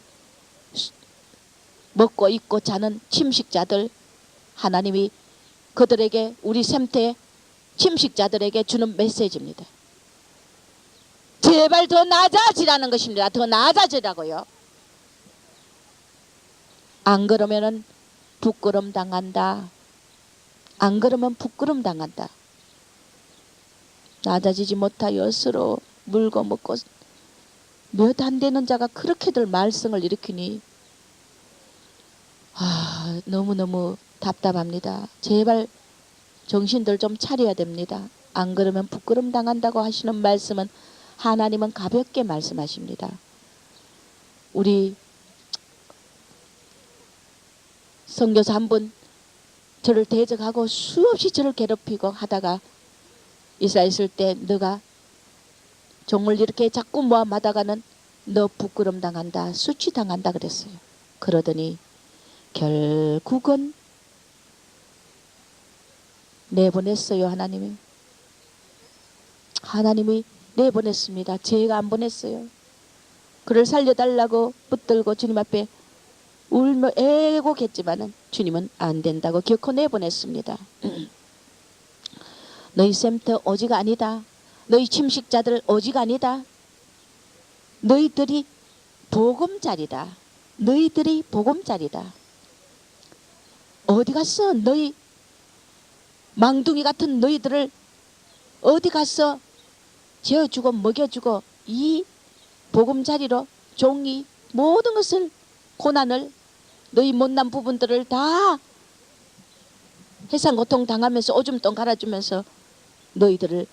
먹고 입고 자는 침식자들 하나님이 그들에게 우리 샘태 침식자들에게 주는 메시지입니다. 제발 더 나아지라는 것입니다. 더 나아지라고요. 안 그러면은 부끄럼 당한다. 안 그러면 부끄럼 당한다. 낮아지지 못하여 스스로 물고 먹고 몇 안 되는 자가 그렇게들 말썽을 일으키니 너무너무 답답합니다. 제발 정신들 좀 차려야 됩니다. 안 그러면 부끄럼 당한다고 하시는 말씀은 하나님은 가볍게 말씀하십니다. 우리 선교사 한 분 저를 대적하고 수없이 저를 괴롭히고 하다가 이스라엘 있을 때 너가 종을 이렇게 자꾸 모함하다가는 너 부끄럼 당한다, 수치 당한다 그랬어요. 그러더니 결국은 내보냈어요. 하나님이 내보냈습니다. 제가 안 보냈어요. 그를 살려달라고 붙들고 주님 앞에 울며 애곡했지만은 주님은 안 된다고 결코 내보냈습니다. 너희 셈터 오직 아니다. 너희 침식자들 오직 아니다. 너희들이 보금자리다. 너희들이 보금자리다. 어디 갔어? 너희 망둥이 같은 너희들을 어디 가서 재워주고 먹여주고 이 보금자리로 종이 모든 것을 고난을 너희 못난 부분들을 다 해산고통 당하면서 오줌똥 갈아주면서 너희들을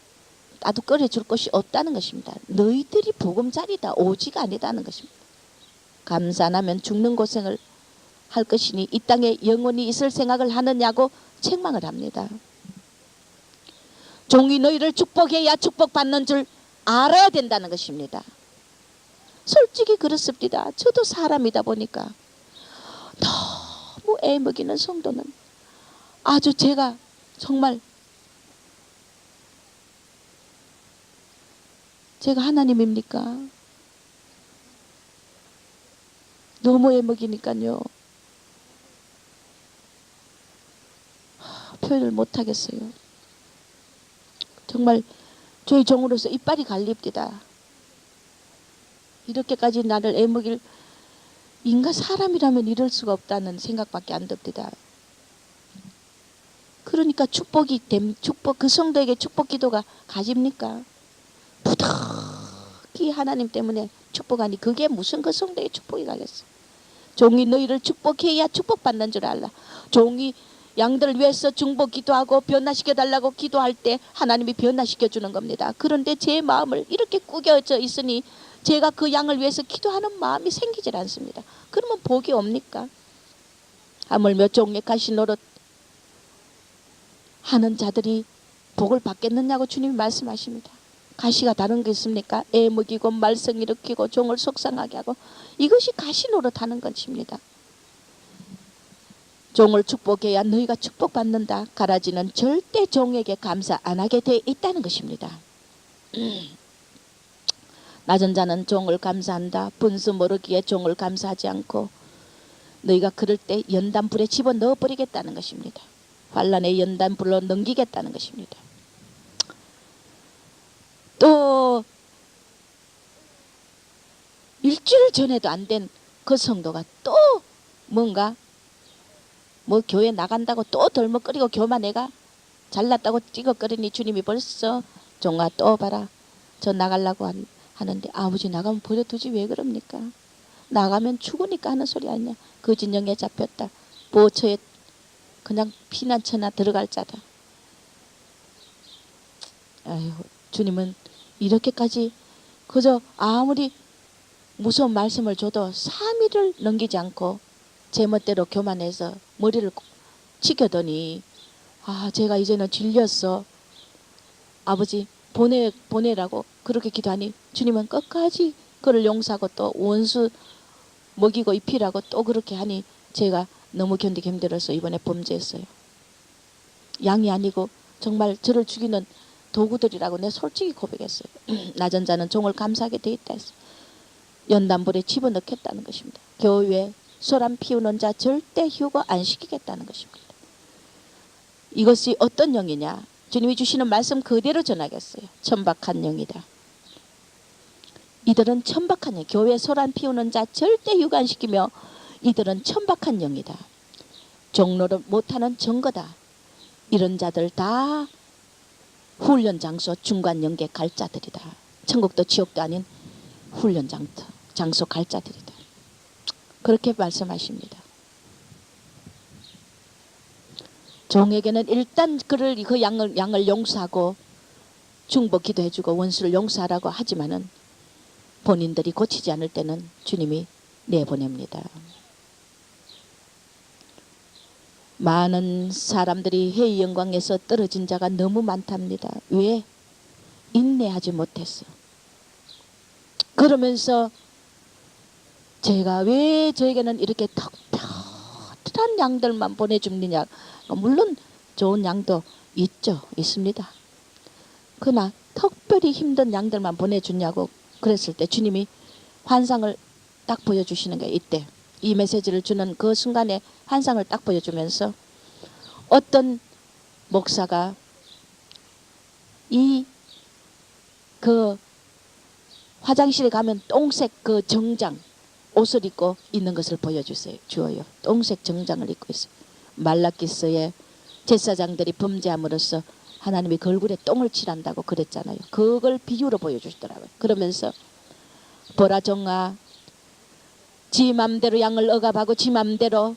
나도 끓여줄 것이 없다는 것입니다. 너희들이 보금자리다 오직 아니다는 것입니다. 감사 안 하면 죽는 고생을 할 것이니 이 땅에 영원히 있을 생각을 하느냐고 책망을 합니다. 종이 너희를 축복해야 축복받는 줄 알아야 된다는 것입니다. 솔직히 그렇습니다. 저도 사람이다 보니까 너무 애먹이는 성도는 아주 제가 정말 제가 하나님입니까? 너무 애먹이니까요. 표현을 못하겠어요. 정말 저희 종으로서 이빨이 갈립니다. 이렇게까지 나를 애먹일 인간 사람이라면 이럴 수가 없다는 생각밖에 안 듭니다. 그러니까 축복 그 성도에게 축복 기도가 가집니까? 부득이 하나님 때문에 축복하니 그게 무슨 그 성도에게 축복이 가겠어. 종이 너희를 축복해야 축복받는 줄 알라. 종이 양들을 위해서 중보 기도하고 변화시켜 달라고 기도할 때 하나님이 변화시켜 주는 겁니다. 그런데 제 마음을 이렇게 구겨져 있으니 제가 그 양을 위해서 기도하는 마음이 생기질 않습니다. 그러면 복이 옵니까? 하물며 종의 가시 노릇 하는 자들이 복을 받겠느냐고 주님이 말씀하십니다. 가시가 다른 게 있습니까? 애 먹이고 말썽 일으키고 종을 속상하게 하고 이것이 가시 노릇하는 것입니다. 종을 축복해야 너희가 축복받는다. 가라지는 절대 종에게 감사 안 하게 돼 있다는 것입니다. 낮은 자는 종을 감사한다. 분수 모르기에 종을 감사하지 않고 너희가 그럴 때 연단불에 집어넣어 버리겠다는 것입니다. 환난의 연단불로 넘기겠다는 것입니다. 또 일주일 전에도 안 된 그 성도가 또 뭔가 뭐 교회 나간다고 또 덜먹거리고 교만해가 잘났다고 찌걱거리니 주님이 벌써 종아 또 봐라 저 나가려고 하는데 아버지 나가면 버려두지 왜 그럽니까? 나가면 죽으니까 하는 소리 아니냐. 그 진영에 잡혔다. 보처에 그냥 피난처나 들어갈 자다. 아유 주님은 이렇게까지 그저 아무리 무서운 말씀을 줘도 3일을 넘기지 않고 제멋대로 교만해서 머리를 치켜더니 아 제가 이제는 질렸어. 아버지 보내라고 그렇게 기도하니 주님은 끝까지 그를 용서하고 또 원수 먹이고 입히라고 또 그렇게 하니 제가 너무 견디기 힘들어서 이번에 범죄했어요. 양이 아니고 정말 저를 죽이는 도구들이라고 내가 솔직히 고백했어요. 낮은 자는 종을 감사하게 돼 있다 했어요. 연단불에 집어넣겠다는 것입니다. 교회 소란 피우는 자 절대 휴거 안 시키겠다는 것입니다. 이것이 어떤 영이냐. 주님이 주시는 말씀 그대로 전하겠어요. 천박한 영이다. 이들은 천박한 영. 교회 소란 피우는 자 절대 휴거 안 시키며 이들은 천박한 영이다. 종로를 못하는 증거다. 이런 자들 다 훈련 장소 중간 영계 갈 자들이다. 천국도 지옥도 아닌 훈련 장소 갈 자들이다. 그렇게 말씀하십니다. 종에게는 일단 그 양을 용서하고 중보 기도해주고 원수를 용서하라고 하지만은 본인들이 고치지 않을 때는 주님이 내보냅니다. 많은 사람들이 회의 영광에서 떨어진 자가 너무 많답니다. 왜? 인내하지 못했어. 그러면서 제가 왜 저에게는 이렇게 특별한 양들만 보내줍느냐. 물론 좋은 양도 있습니다. 그러나 특별히 힘든 양들만 보내주냐고 그랬을 때 주님이 환상을 딱 보여주시는 게 이때 이 메시지를 주는 그 순간에 환상을 딱 보여주면서 어떤 목사가 그 화장실에 가면 똥색 그 정장 옷을 입고 있는 것을 주어요. 똥색 정장을 입고 있어요. 말라기서에 제사장들이 범죄함으로써 하나님이 그 얼굴에 똥을 칠한다고 그랬잖아요. 그걸 비유로 보여주시더라고요. 그러면서 보라 종아, 지 맘대로 양을 억압하고 지 맘대로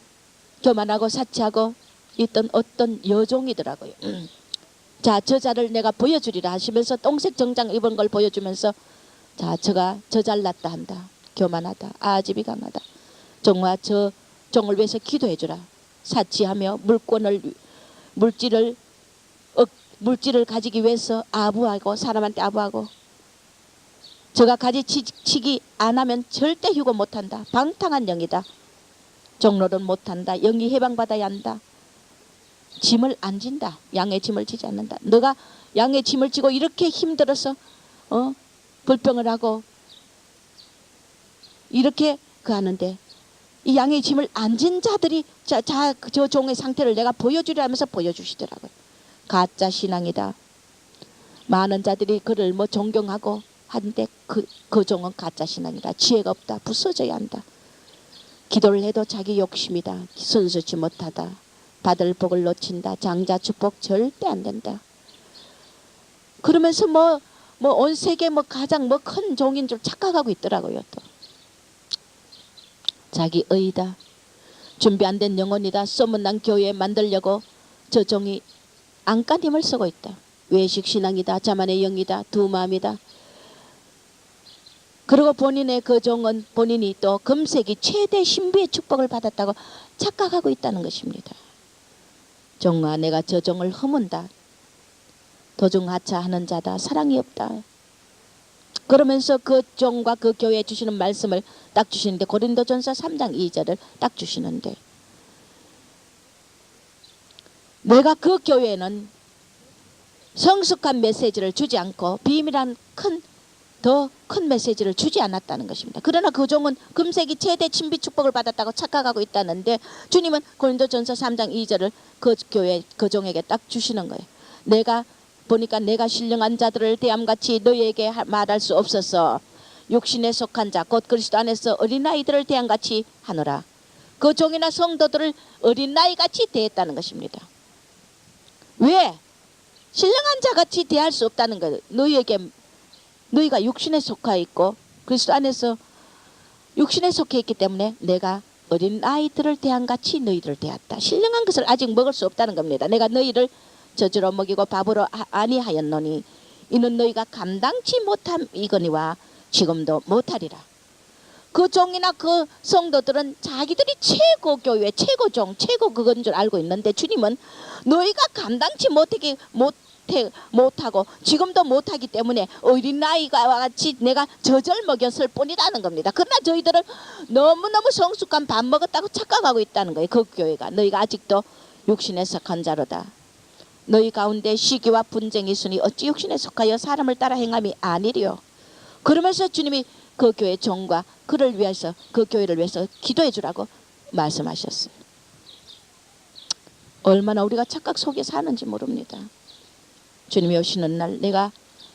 교만하고 사치하고 있던 어떤 여종이더라고요. 자, 저자를 내가 보여주리라 하시면서 똥색 정장 입은 걸 보여주면서 자, 저가 저 잘났다 한다. 교만하다. 아집이 강하다. 종아, 저 종을 위해서 기도해주라. 사치하며 물질을 가지기 위해서 아부하고 사람한테 아부하고 저가 가지치기 안 하면 절대 휴고 못한다. 방탕한 영이다. 종로는 못한다. 영이 해방받아야 한다. 짐을 안 진다. 양의 짐을 지지 않는다. 너가 양의 짐을 지고 이렇게 힘들어서 불평을 하고 이렇게 하는데 이 양의 짐을 안 진 자들이 저 종의 상태를 내가 보여주려면서 보여주시더라고요. 가짜 신앙이다. 많은 자들이 그를 존경하고 하는데 그 종은 가짜 신앙이다. 지혜가 없다. 부서져야 한다. 기도를 해도 자기 욕심이다. 순수치 못하다. 받을 복을 놓친다. 장자 축복 절대 안 된다. 그러면서 온 세계 가장 큰 종인 줄 착각하고 있더라고요. 또 자기 의다. 준비 안 된 영혼이다. 소문난 교회 만들려고 저 종이 안간 힘을 쓰고 있다. 외식 신앙이다. 자만의 영이다. 두 마음이다. 그리고 본인의 그 종은 본인이 또 금색이 최대 신비의 축복을 받았다고 착각하고 있다는 것입니다. 종아, 내가 저 종을 허문다. 도중하차하는 자다. 사랑이 없다. 그러면서 그 종과 그 교회에 주시는 말씀을 딱 주시는데 고린도전서 3장 2절을 딱 주시는데 내가 그 교회에는 성숙한 메시지를 주지 않고 비밀한 더 큰 메시지를 주지 않았다는 것입니다. 그러나 그 종은 금색이 최대 신비 축복을 받았다고 착각하고 있다는데 주님은 고린도전서 3장 2절을 그 교회 그 종에게 딱 주시는 거예요. 내가 보니까 내가 신령한 자들을 대함같이 너희에게 말할 수 없어서 육신에 속한 자 곧 그리스도 안에서 어린아이들을 대함같이 하노라. 그 종이나 성도들을 어린아이같이 대했다는 것입니다. 왜? 신령한 자같이 대할 수 없다는 거예요. 너희가 육신에 속해 있고 그리스도 안에서 육신에 속해 있기 때문에 내가 어린아이들을 대함같이 너희들을 대했다. 신령한 것을 아직 먹을 수 없다는 겁니다. 내가 너희를 젖으로 먹이고 밥으로 아니하였노니 이는 너희가 감당치 못함이거니와 지금도 못하리라. 그 종이나 그 성도들은 자기들이 최고 교회, 최고 종, 최고 그건 줄 알고 있는데 주님은 너희가 감당치 못하고 지금도 못하기 때문에 어린아이와 같이 내가 젖을 먹였을 뿐이라는 겁니다. 그러나 저희들은 너무너무 성숙한 밥 먹었다고 착각하고 있다는 거예요. 그 교회가 너희가 아직도 육신에 속한 자로다. 너희 가운데 시기와 분쟁이 있으니 어찌 육신에 속하여 사람을 따라 행함이 아니리요. 그러면서 주님이 그 교회 종과 그를 위해서 그 교회를 위해서 기도해 주라고 말씀하셨어요. 얼마나 우리가 착각 속에 사는지 모릅니다. 주님이 오시는 날 내가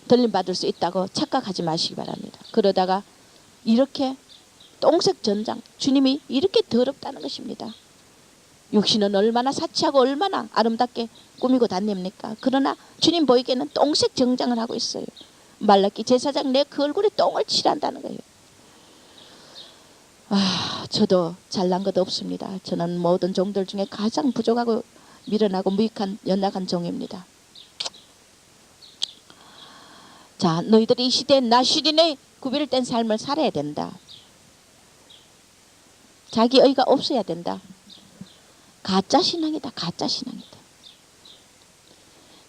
들림받을 수 있다고 착각하지 마시기 바랍니다. 그러다가 이렇게 똥색 전장 주님이 이렇게 더럽다는 것입니다. 육신은 얼마나 사치하고 얼마나 아름답게 꾸미고 다닙니까? 그러나 주님 보이기에는 똥색 정장을 하고 있어요. 말라기 제사장 내 그 얼굴에 똥을 칠한다는 거예요. 저도 잘난 것 없습니다. 저는 모든 종들 중에 가장 부족하고 미련하고 무익한 연약한 종입니다. 자, 너희들이 이 시대에 나시린의 구별된 삶을 살아야 된다. 자기 의가 없어야 된다. 가짜 신앙이다. 가짜 신앙이다.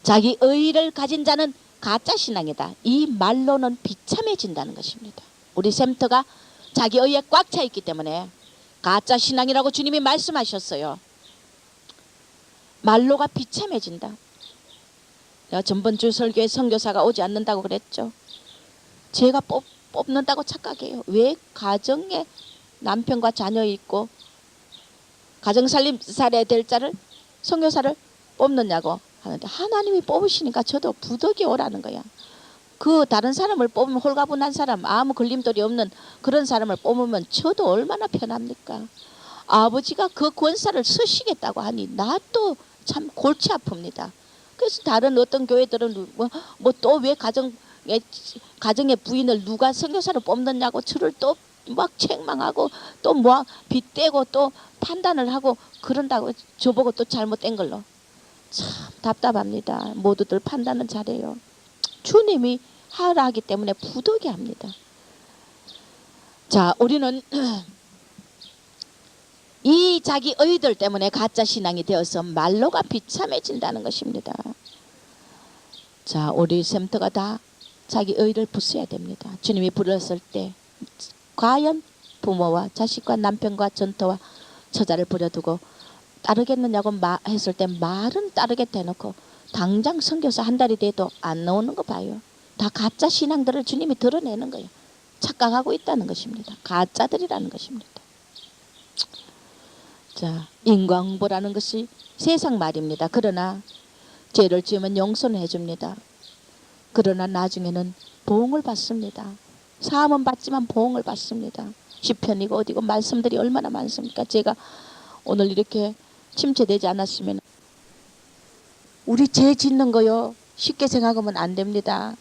자기 의를 가진 자는 가짜 신앙이다. 이 말로는 비참해진다는 것입니다. 우리 샘터가 자기 의에 꽉 차 있기 때문에 가짜 신앙이라고 주님이 말씀하셨어요. 말로가 비참해진다. 내가 전번주 설교에 선교사가 오지 않는다고 그랬죠. 제가 뽑는다고 착각해요. 왜 가정에 남편과 자녀 있고 가정살림 살아야 될 자를 선교사를 뽑느냐고 하는데 하나님이 뽑으시니까 저도 부덕이 오라는 거야. 그 다른 사람을 뽑으면 홀가분한 사람, 아무 걸림돌이 없는 그런 사람을 뽑으면 저도 얼마나 편합니까? 아버지가 그 권사를 쓰시겠다고 하니 나도 참 골치 아픕니다. 그래서 다른 어떤 교회들은 뭐 또 왜 가정의 부인을 누가 선교사로 뽑느냐고 저를 또 막 책망하고 또 뭐 빗대고 또 판단을 하고 그런다고 저보고 또 잘못된 걸로 참 답답합니다. 모두들 판단은 잘해요. 주님이 하라 하기 때문에 부득이 합니다. 자, 우리는 이 자기 의들 때문에 가짜 신앙이 되어서 말로가 비참해진다는 것입니다. 자, 우리 샘터가 다 자기 의를 부숴야 됩니다. 주님이 부르셨을 때 과연 부모와 자식과 남편과 전터와 처자를 버려두고 따르겠느냐고 했을 때 말은 따르게 대놓고 당장 선교사 한 달이 돼도 안 나오는 거 봐요. 다 가짜 신앙들을 주님이 드러내는 거예요. 착각하고 있다는 것입니다. 가짜들이라는 것입니다. 자, 인과응보라는 것이 세상 말입니다. 그러나 죄를 지으면 용서는 해줍니다. 그러나 나중에는 보응을 받습니다. 사함은 받지만 보응을 받습니다. 시편이고 어디고 말씀들이 얼마나 많습니까? 제가 오늘 이렇게 침체되지 않았으면 우리 죄 짓는 거요 쉽게 생각하면 안 됩니다.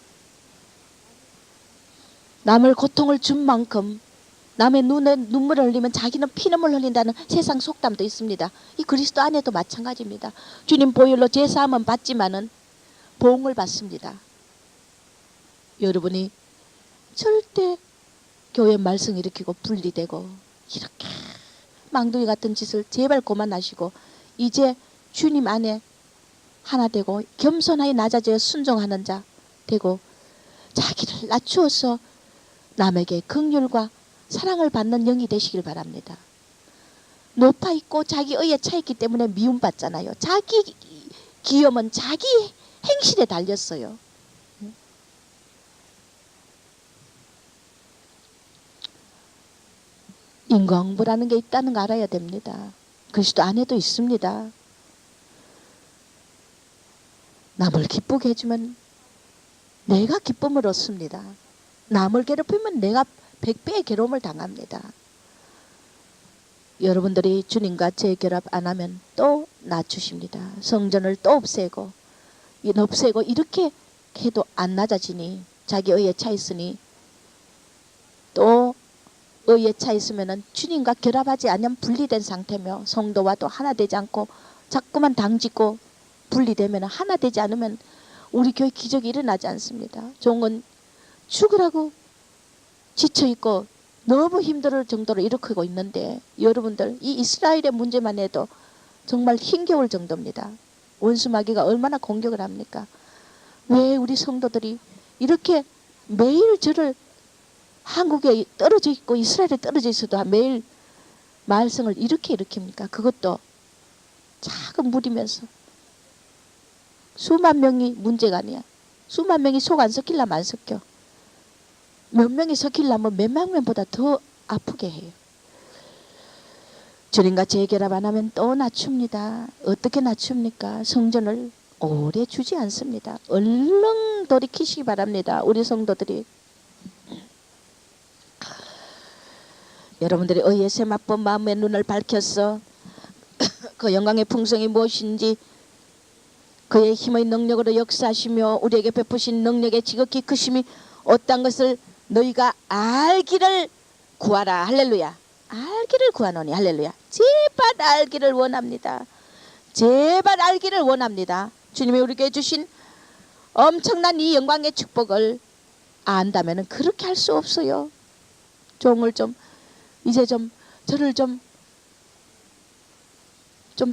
남을 고통을 준 만큼 남의 눈에 눈물을 흘리면 자기는 피눈물 흘린다는 세상 속담도 있습니다. 이 그리스도 안에도 마찬가지입니다. 주님 보혈로 제사함은 받지만은 보응을 받습니다. 여러분이 절대 교회 말씀 일으키고 분리되고 이렇게 망둥이 같은 짓을 제발 그만하시고 이제 주님 안에 하나 되고 겸손하게 낮아져 순종하는 자 되고 자기를 낮추어서 남에게 긍휼과 사랑을 받는 영이 되시길 바랍니다. 높아 있고 자기 의에 차 있기 때문에 미움받잖아요. 자기 기염은 자기 행실에 달렸어요. 인과응보라는 게 있다는 거 알아야 됩니다. 그리스도 안에도 있습니다. 남을 기쁘게 해주면 내가 기쁨을 얻습니다. 남을 괴롭히면 내가 100배의 괴로움을 당합니다. 여러분들이 주님과 재결합 안 하면 또 낮추십니다. 성전을 또 없애고 이렇게 해도 안 낮아지니 자기 의에 차 있으니 또 의에 차 있으면 주님과 결합하지 않으면 분리된 상태며 성도와도 하나 되지 않고 자꾸만 당짓고 분리되면 하나 되지 않으면 우리 교회 기적이 일어나지 않습니다. 종은 죽으라고 지쳐있고 너무 힘들 정도로 일으키고 있는데 여러분들 이 이스라엘의 문제만 해도 정말 힘겨울 정도입니다. 원수마귀가 얼마나 공격을 합니까? 왜 우리 성도들이 이렇게 매일 저를 한국에 떨어져 있고 이스라엘에 떨어져 있어도 매일 말썽을 이렇게 일으킵니까? 그것도 작은 물이면서 수만 명이 문제가 아니야. 수만 명이 속 안 섞이려면 안 섞여. 몇 명이 섞이려면 몇만 명보다 더 아프게 해요. 주님과 재결합 안 하면 또 낮춥니다. 어떻게 낮춥니까? 성전을 오래 주지 않습니다. 얼른 돌이키시기 바랍니다. 우리 성도들이. 여러분들이 의의 세마법 마음의 눈을 밝혀서 그 영광의 풍성이 무엇인지 그의 힘의 능력으로 역사하시며 우리에게 베푸신 능력의 지극히 크심이 어떤 것을 너희가 알기를 구하라. 할렐루야. 알기를 구하노니 할렐루야. 제발 알기를 원합니다. 제발 알기를 원합니다. 주님이 우리에게 주신 엄청난 이 영광의 축복을 안다면 그렇게 할 수 없어요. 종을 이제 저를 좀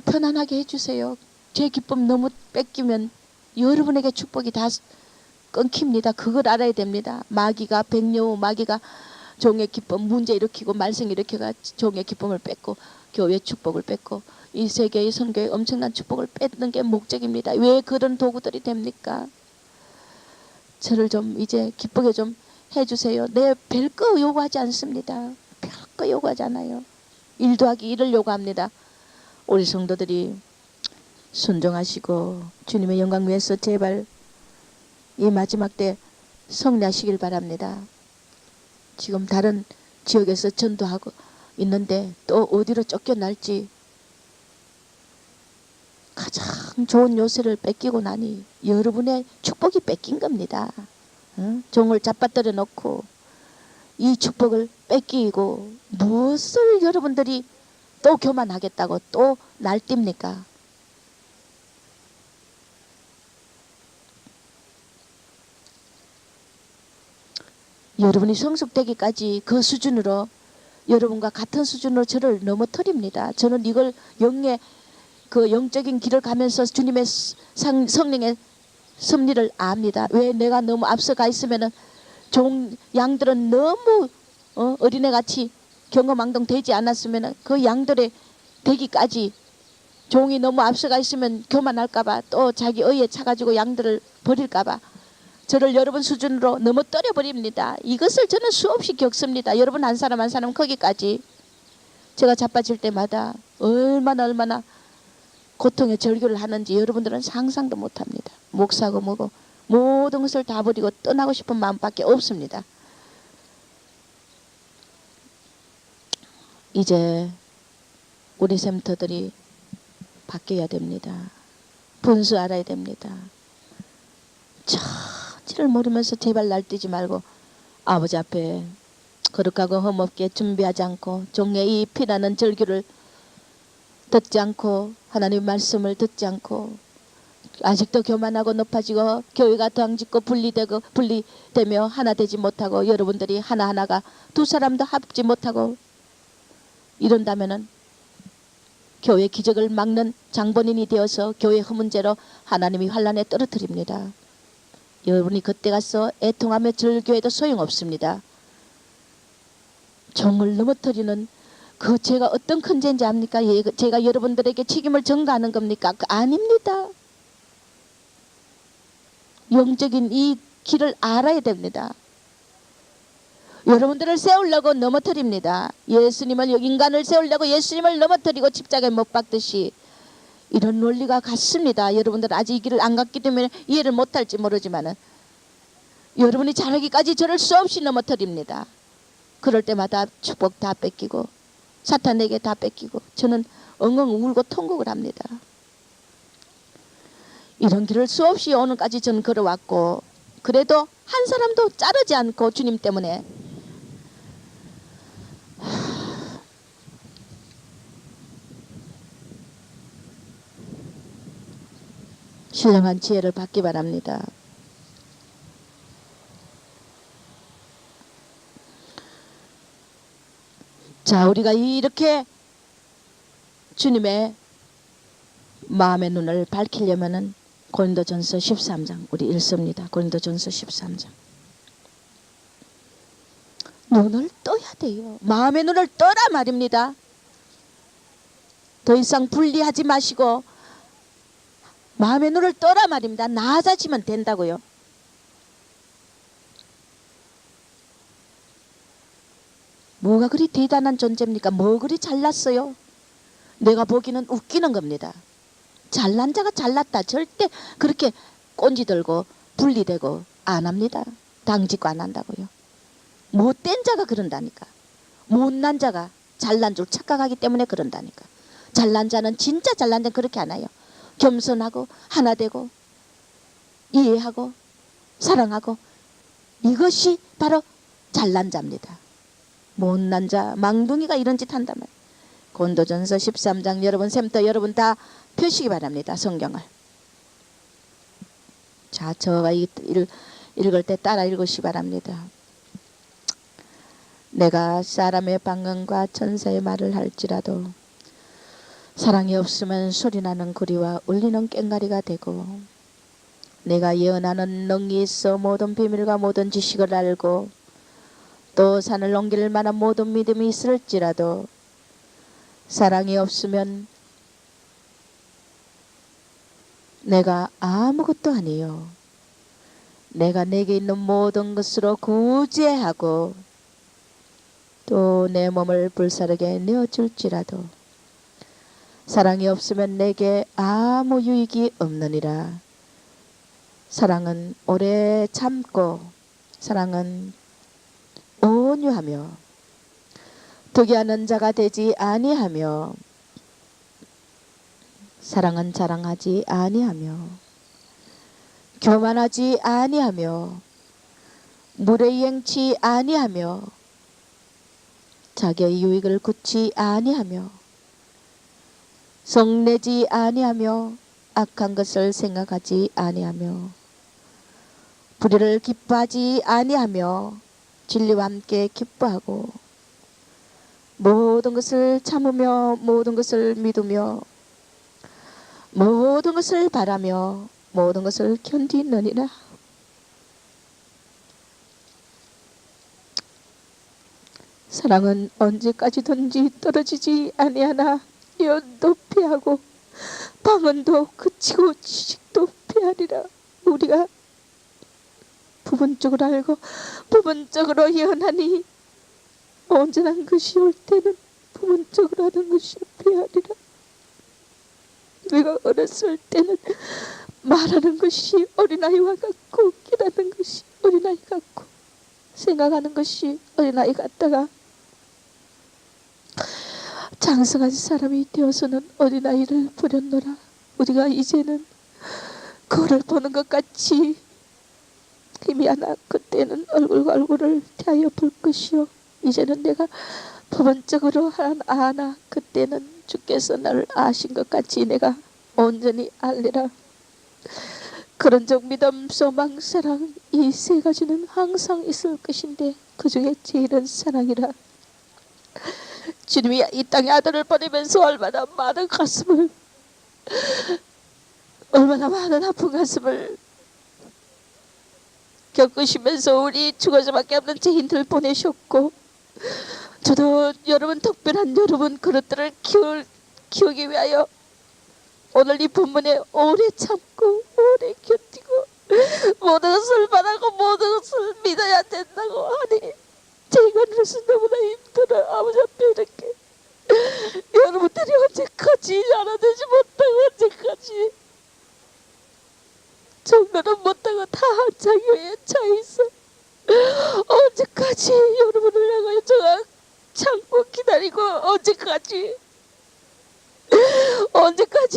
편안하게 해주세요. 제 기쁨 너무 뺏기면 여러분에게 축복이 다 끊깁니다. 그걸 알아야 됩니다. 마귀가 백녀 마귀가 종의 기쁨, 문제 일으키고 말썽 일으켜가 종의 기쁨을 뺏고 교회 축복을 뺏고 이 세계의 선교에 엄청난 축복을 뺏는 게 목적입니다. 왜 그런 도구들이 됩니까? 저를 좀 이제 기쁘게 좀 해주세요. 내 별거 요구하지 않습니다. 별거 요구하지 않아요. 1 더하기 1을 요구합니다. 우리 성도들이 순종하시고 주님의 영광 위해서 제발 이 마지막 때 승리하시길 바랍니다. 지금 다른 지역에서 전도하고 있는데 또 어디로 쫓겨날지 가장 좋은 요새를 뺏기고 나니 여러분의 축복이 뺏긴 겁니다. 종을 잡아들여 놓고 이 축복을 뺏기고 무엇을 여러분들이 또 교만하겠다고 또 날뜁니까? 여러분이 성숙되기까지 그 수준으로 여러분과 같은 수준으로 저를 넘어뜨립니다. 저는 이걸 그 영적인 길을 가면서 주님의 성령의 섭리를 압니다. 왜 내가 너무 앞서가 있으면은 양들은 너무 어린애같이 경거망동 되지 않았으면은 그 양들의 되기까지 종이 너무 앞서가 있으면 교만할까봐 또 자기 의에 차가지고 양들을 버릴까봐 저를 여러분 수준으로 넘어뜨려 버립니다. 이것을 저는 수없이 겪습니다. 여러분 한 사람 한 사람 거기까지 제가 자빠질 때마다 얼마나 고통의 절규를 하는지 여러분들은 상상도 못합니다. 목사고 뭐고 모든 것을 다 버리고 떠나고 싶은 마음밖에 없습니다. 이제 우리 샘터들이 바뀌어야 됩니다. 분수 알아야 됩니다. 천지를 모르면서 제발 날뛰지 말고 아버지 앞에 거룩하고 흠없게 준비하지 않고 종의 이 피나는 절규를 듣지 않고 하나님의 말씀을 듣지 않고 아직도 교만하고 높아지고 교회가 당짓고 분리되며 하나 되지 못하고 여러분들이 하나하나가 두 사람도 합지 못하고 이런다면은 교회 기적을 막는 장본인이 되어서 교회 허문제로 하나님이 환란에 떨어뜨립니다. 여러분이 그때 가서 애통하며 절교해도 소용없습니다. 종을 넘어뜨리는 그 죄가 어떤 큰 죄인지 압니까? 제가 여러분들에게 책임을 전가하는 겁니까? 아닙니다. 영적인 이 길을 알아야 됩니다. 여러분들을 세우려고 넘어뜨립니다. 인간을 세우려고 예수님을 넘어뜨리고 십자가에 못 박듯이 이런 논리가 같습니다. 여러분들 아직 이 길을 안 갔기 때문에 이해를 못할지 모르지만은 여러분이 잘하기까지 저를 수없이 넘어뜨립니다. 그럴 때마다 축복 다 뺏기고 사탄에게 다 뺏기고 저는 엉엉 울고 통곡을 합니다. 이런 길을 수없이 오늘까지 저는 걸어왔고 그래도 한 사람도 자르지 않고 주님 때문에 신령한 지혜를 받기 바랍니다. 자, 우리가 이렇게 주님의 마음의 눈을 밝히려면은 고린도전서 13장 우리 읽습니다. 고린도전서 13장. 눈을 떠야 돼요. 마음의 눈을 떠라 말입니다. 더 이상 분리하지 마시고 마음의 눈을 떠라 말입니다. 나아지면 된다고요. 뭐가 그리 대단한 존재입니까? 뭐 그리 잘났어요? 내가 보기는 웃기는 겁니다. 잘난 자가 잘났다. 절대 그렇게 꼰지 들고 분리되고 안 합니다. 당짓고 안 한다고요. 못된 자가 그런다니까. 못난 자가 잘난 줄 착각하기 때문에 그런다니까. 잘난 자는 진짜 잘난 자는 그렇게 안 해요. 겸손하고 하나 되고 이해하고 사랑하고 이것이 바로 잘난 자입니다. 못난 자 망둥이가 이런 짓 한단 말이에요. 고린도전서 13장 여러분 샘터 여러분 다 펴시기 바랍니다. 성경을. 자, 저가 읽을 때 따라 읽으시기 바랍니다. 내가 사람의 방언과 천사의 말을 할지라도 사랑이 없으면 소리나는 구리와 울리는 꽹과리가 되고 내가 예언하는 능히 있어 모든 비밀과 모든 지식을 알고 또 산을 옮길 만한 모든 믿음이 있을지라도 사랑이 없으면 내가 아무것도 아니요. 내가 내게 있는 모든 것으로 구제하고 또 내 몸을 불사르게 내어줄지라도 사랑이 없으면 내게 아무 유익이 없느니라. 사랑은 오래 참고 사랑은 온유하며 득이하는 자가 되지 아니하며 사랑은 자랑하지 아니하며 교만하지 아니하며 무례행치 아니하며 자기의 유익을 굳지 아니하며 성내지 아니하며 악한 것을 생각하지 아니하며 불의를 기뻐하지 아니하며 진리와 함께 기뻐하고 모든 것을 참으며 모든 것을 믿으며 모든 것을 바라며 모든 것을 견디느니라. 사랑은 언제까지든지 떨어지지 아니하나 연도 패하고 방언도 그치고 지식도 패하리라. 우리가 부분적으로 알고 부분적으로 예언하니 온전한 것이 올 때는 부분적으로 하는 것이 패하리라. 우리가 어렸을 때는 말하는 것이 어린아이와 같고 깨닫는 것이 어린아이 같고 생각하는 것이 어린아이 같다가 장성한 사람이 되어서는 어린아이를 부렸노라. 우리가 이제는 거울을 보는 것 같이 희미하나 그때는 얼굴과 얼굴을 대하여 볼 것이요 이제는 내가 부분적으로 아나 그때는 주께서 나를 아신 것 같이 내가 온전히 알리라. 그런 적 믿음, 소망, 사랑 이 세 가지는 항상 있을 것인데 그 중에 제일은 사랑이라. 주님이 이 땅에 아들을 보내면서 얼마나 많은 가슴을 얼마나 많은 아픈 가슴을 겪으시면서 우리 죽을 수밖에 없는 죄인들 보내셨고 저도 여러분 특별한 여러분 그릇들을 키우기 위하여 오늘 이 본문에 오래 참고 오래 견디고 모든 것을 바라고 모든 것을 믿어야 된다고 하니 제가 그래서 너무나 힘들어요. 아버지 앞에 이렇게 여러분들이 언제까지 알아내지 못하고 언제까지 정도는 못하고 다 한자교에 차있어 언제까지 여러분을 향하여 제가 참고 기다리고 언제까지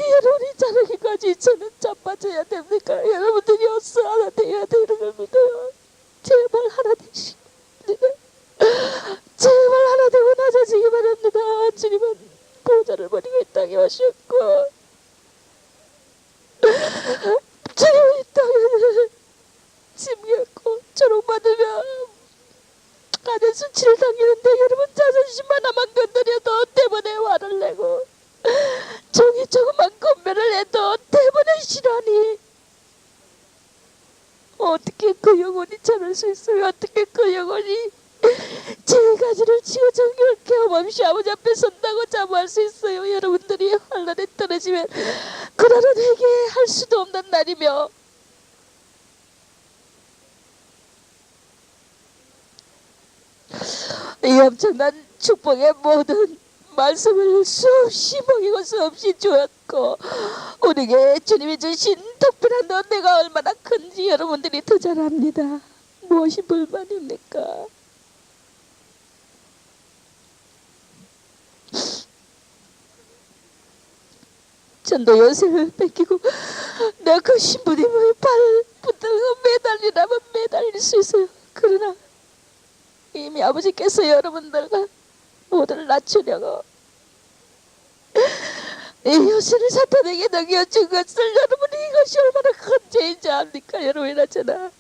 여러분이 자르기까지 저는 자빠져야 됩니까? 여러분들이 어서 알아내야 되는 걸 믿어요. 제발 하나 되시기 제발 하나 되고 낮아지기 바랍니다. 주님은 보좌를 버리고 이 땅에 오셨고 주님은 이 땅에 짐겼고 조롱받으며 가는 수치를 당기는데 여러분 자존심 하나만 건드려도 때문에 화를 내고 종이 조그만 건배를 해도 때문에 싫어하니 어떻게 그 영혼이 자랄 수 있어요? 어떻게 그 영혼이 제 가지를 치고 정결케 없이 아버지 앞에 선다고 자부할 수 있어요? 여러분들이 환란에 떨어지면 그날은 회개할 수도 없는 날이며 이 엄청난 축복의 모든 말씀을 수없이 먹이고 수없이 주었고 우리에게 주님이 주신 특별한 은혜가 얼마나 큰지 여러분들이 더 잘 압니다. 무엇이 불만입니까? 전도 요새를 뺏기고 내가 그 신부님의 발 붙들고 매달리라면 매달릴 수 있어요. 그러나 이미 아버지께서 여러분들과 모두를 낮추려고 이 요새를 사탄에게 넘겨준 것을 여러분이 이것이 얼마나 큰 죄인지 압니까? 여러분이나 저나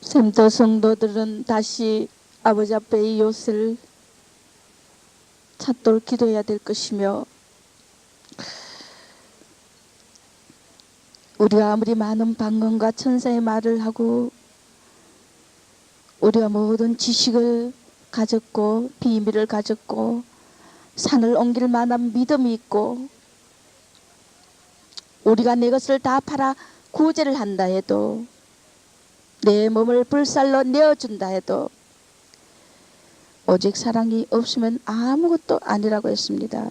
샘터 성도들은 다시 아버지 앞에 이 옷을 찾도록 기도해야 될 것이며, 우리가 아무리 많은 방언과 천사의 말을 하고 우리가 모든 지식을 가졌고 비밀을 가졌고 산을 옮길 만한 믿음이 있고 우리가 내 것을 다 팔아 구제를 한다 해도, 내 몸을 불살로 내어준다 해도 오직 사랑이 없으면 아무것도 아니라고 했습니다.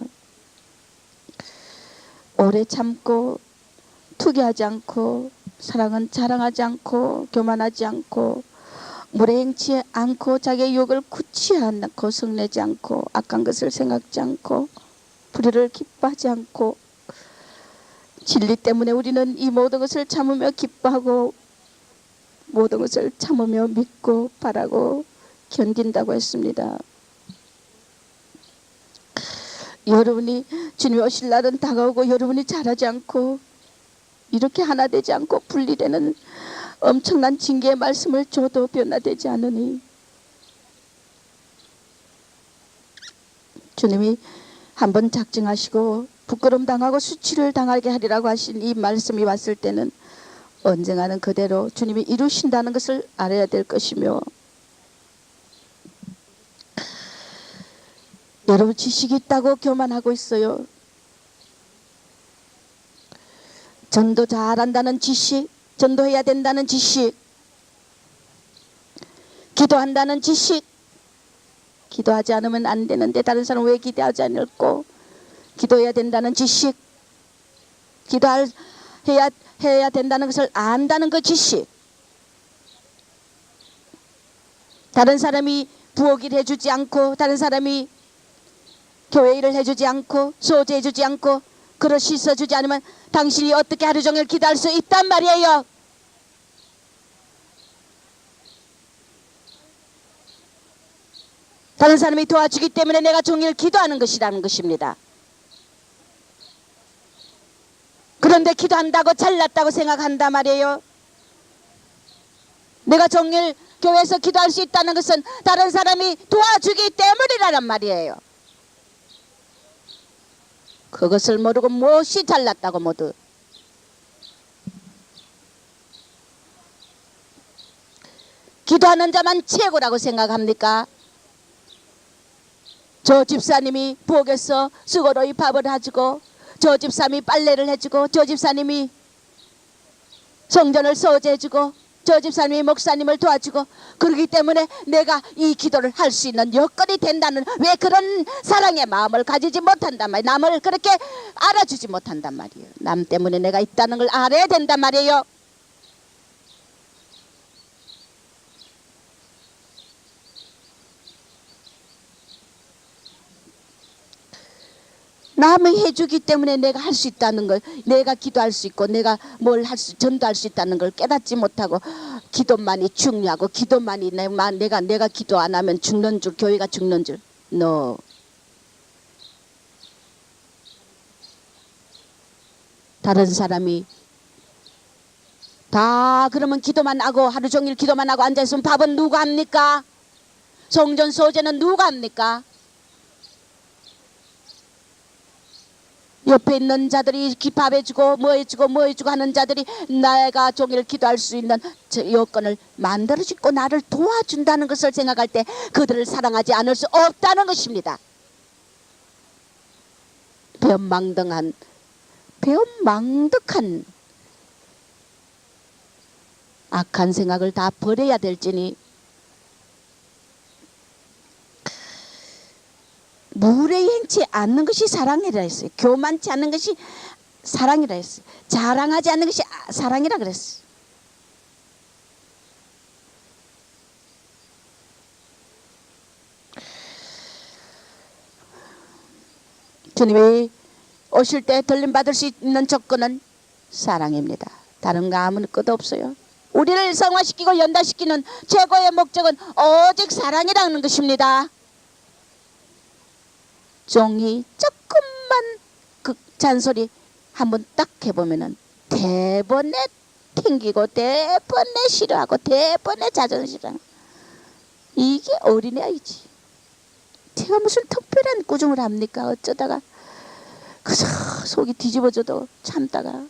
오래 참고 투기하지 않고, 사랑은 자랑하지 않고 교만하지 않고 물에 행치 않고 자기의 욕을 굳이 않고 성내지 않고 악한 것을 생각지 않고 불의를 기뻐하지 않고, 진리 때문에 우리는 이 모든 것을 참으며 기뻐하고 모든 것을 참으며 믿고 바라고 견딘다고 했습니다. 여러분이 주님 오실 날은 다가오고 여러분이 잘하지 않고 이렇게 하나 되지 않고 분리되는 엄청난 징계의 말씀을 줘도 변화되지 않으니, 주님이 한번 작정하시고 부끄럼 당하고 수치를 당하게 하리라고 하신 이 말씀이 왔을 때는 언젠가는 그대로 주님이 이루신다는 것을 알아야 될 것이며, 여러분 지식이 있다고 교만하고 있어요. 전도 잘한다는 지식, 전도해야 된다는 지식, 기도한다는 지식, 기도하지 않으면 안 되는데 다른 사람 왜 기도하지 않을고, 기도해야 된다는 지식, 해야 된다는 것을 안다는 그 지식, 다른 사람이 부엌일 해주지 않고 다른 사람이 교회 일을 해주지 않고 소재해주지 않고 그릇 씻어주지 않으면 당신이 어떻게 하루 종일 기도할 수 있단 말이에요. 다른 사람이 도와주기 때문에 내가 종일 기도하는 것이라는 것입니다. 그런데 기도한다고 잘났다고 생각한단 말이에요. 내가 종일 교회에서 기도할 수 있다는 것은 다른 사람이 도와주기 때문이라는 말이에요. 그것을 모르고 무엇이 잘났다고 모두. 기도하는 자만 최고라고 생각합니까? 저 집사님이 부엌에서 수고로이 밥을 해주고, 저 집사님이 빨래를 해주고, 저 집사님이 성전을 소재해주고, 저 집사님이 목사님을 도와주고, 그러기 때문에 내가 이 기도를 할 수 있는 여건이 된다는, 왜 그런 사랑의 마음을 가지지 못한단 말이에요. 남을 그렇게 알아주지 못한단 말이에요. 남 때문에 내가 있다는 걸 알아야 된단 말이에요. 남이 해주기 때문에 내가 할 수 있다는 걸, 내가 기도할 수 있고 내가 뭘 전도할 수 있다는 걸 깨닫지 못하고, 기도만이 중요하고 기도만이 내가 기도 안 하면 죽는 줄, 교회가 죽는 줄. No. 다른 사람이 다 그러면 기도만 하고 하루 종일 기도만 하고 앉아있으면 밥은 누가 합니까? 성전 소재는 누가 합니까? 옆에 있는 자들이 밥 해주고 뭐 해주고 하는 자들이 내가 종일 기도할 수 있는 여건을 만들어주고 나를 도와준다는 것을 생각할 때 그들을 사랑하지 않을 수 없다는 것입니다. 배은망덕한 악한 생각을 다 버려야 될지니, 물에 행치 않는 것이 사랑이라 했어요. 교만치 않는 것이 사랑이라 했어요. 자랑하지 않는 것이 사랑이라 그랬어요. 주님이 오실 때 들림받을 수 있는 조건은 사랑입니다. 다른 거 아무것도 없어요. 우리를 성화시키고 연단시키는 최고의 목적은 오직 사랑이라는 것입니다. 종이 조금만 그 잔소리 한번 딱 해보면은 대번에 튕기고 대번에 싫어하고 대번에 자존심상. 이게 어린애이지. 제가 무슨 특별한 꾸중을 합니까? 어쩌다가 그저 속이 뒤집어져도 참다가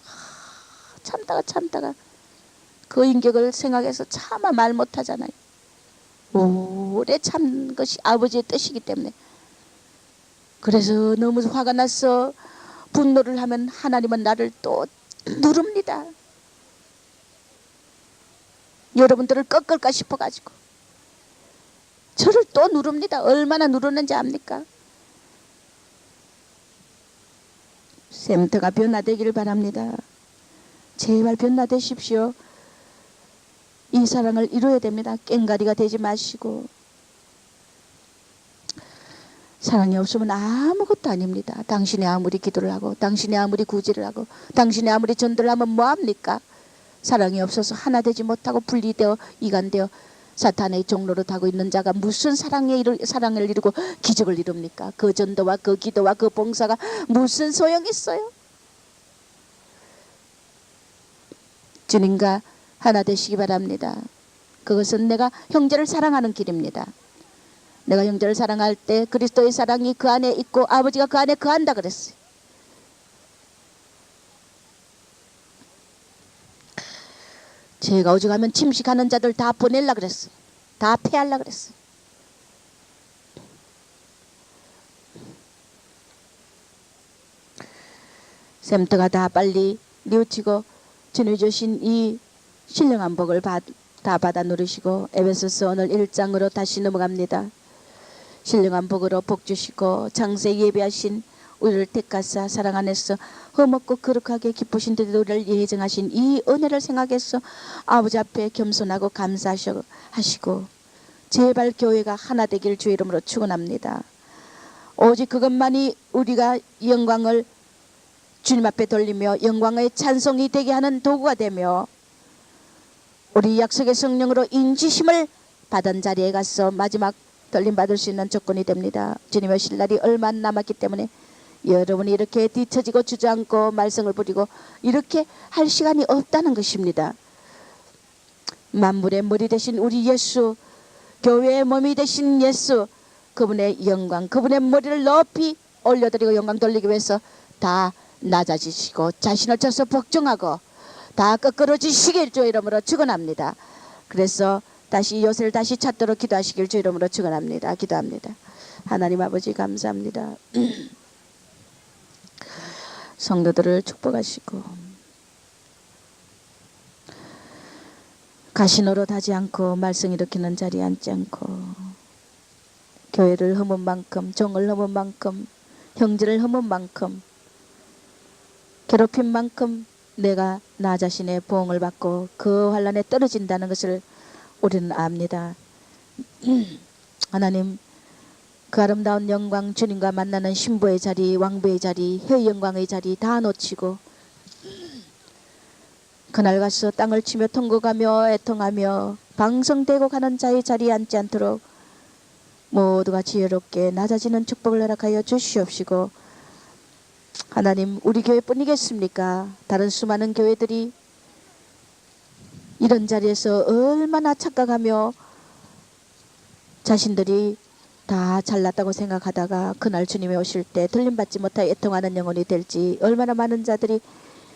그 인격을 생각해서 차마 말 못하잖아요. 오래 참 것이 아버지의 뜻이기 때문에. 그래서 너무 화가 나서 분노를 하면 하나님은 나를 또 누릅니다. 여러분들을 꺾을까 싶어가지고 저를 또 누릅니다. 얼마나 누르는지 압니까? 샘터가 변화되기를 바랍니다. 제발 변화되십시오. 이 사랑을 이루어야 됩니다. 깽가리가 되지 마시고. 사랑이 없으면 아무것도 아닙니다. 당신이 아무리 기도를 하고 당신이 아무리 구제를 하고 당신이 아무리 전도를 하면 뭐합니까? 사랑이 없어서 하나 되지 못하고 분리되어 이간되어 사탄의 종로로 타고 있는 자가 무슨 사랑을 이루고 기적을 이룹니까? 그 전도와 그 기도와 그 봉사가 무슨 소용이 있어요? 주님과 하나 되시기 바랍니다. 그것은 내가 형제를 사랑하는 길입니다. 내가 형제를 사랑할 때 그리스도의 사랑이 그 안에 있고 아버지가 그 안에 거한다 그랬어요. 제가 오죽하면 침식하는 자들 다 보낼라 그랬어요. 다 패하려 그랬어요. 샘터가 다 빨리 뉘우치고 주님이 주신 이 신령한 복을 다 받아 누리시고 에베소서 오늘 1장으로 다시 넘어갑니다. 신령한 복으로 복 주시고 장세 예비하신 우리를 택하사 사랑 안에서 흠없고 거룩하게 기쁘신 우리를 예정하신 이 은혜를 생각해서 아버지 앞에 겸손하고 감사하시고 제발 교회가 하나 되길 주의 이름으로 축원합니다. 오직 그것만이 우리가 영광을 주님 앞에 돌리며 영광의 찬송이 되게 하는 도구가 되며 우리 약속의 성령으로 인지심을 받은 자리에 가서 마지막 돌림 받을 수 있는 조건이 됩니다. 주님의 오실 날이 얼마 안 남았기 때문에 여러분이 이렇게 뒤처지고 주저앉고 말썽을 부리고 이렇게 할 시간이 없다는 것입니다. 만물의 머리 되신 우리 예수, 교회의 몸이 되신 예수, 그분의 영광, 그분의 머리를 높이 올려드리고 영광 돌리기 위해서 다 낮아지시고 자신을 쳐서 복종하고 다 꺾어지시길 주의 이름으로 축원합니다. 그래서 다시 요새를 다시 찾도록 기도하시길 주의 이름으로 축원합니다. 기도합니다. 하나님 아버지 감사합니다. 성도들을 축복하시고 가시노릇 하지 않고 말썽 일으키는 자리에 앉지 않고 교회를 흠은 만큼 종을 흠은 만큼 형제를 흠은 만큼 괴롭힌 만큼 내가 나 자신의 보응을 받고 그 환난에 떨어진다는 것을 우리는 압니다. 하나님 그 아름다운 영광 주님과 만나는 신부의 자리 왕부의 자리 혈 영광의 자리 다 놓치고 그날 가서 땅을 치며 통곡하며 애통하며 방성되고 가는 자의 자리에 앉지 않도록 모두가 지혜롭게 낮아지는 축복을 허락하여 주시옵시고 하나님 우리 교회뿐이겠습니까? 다른 수많은 교회들이 이런 자리에서 얼마나 착각하며 자신들이 다 잘났다고 생각하다가 그날 주님이 오실 때 들림받지 못하여 애통하는 영혼이 될지 얼마나 많은 자들이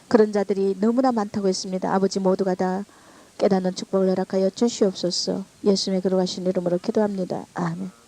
그런 자들이 너무나 많다고 했습니다. 아버지 모두가 다 깨닫는 축복을 허락하여 주시옵소서. 예수님의 거룩하신 이름으로 기도합니다. 아멘.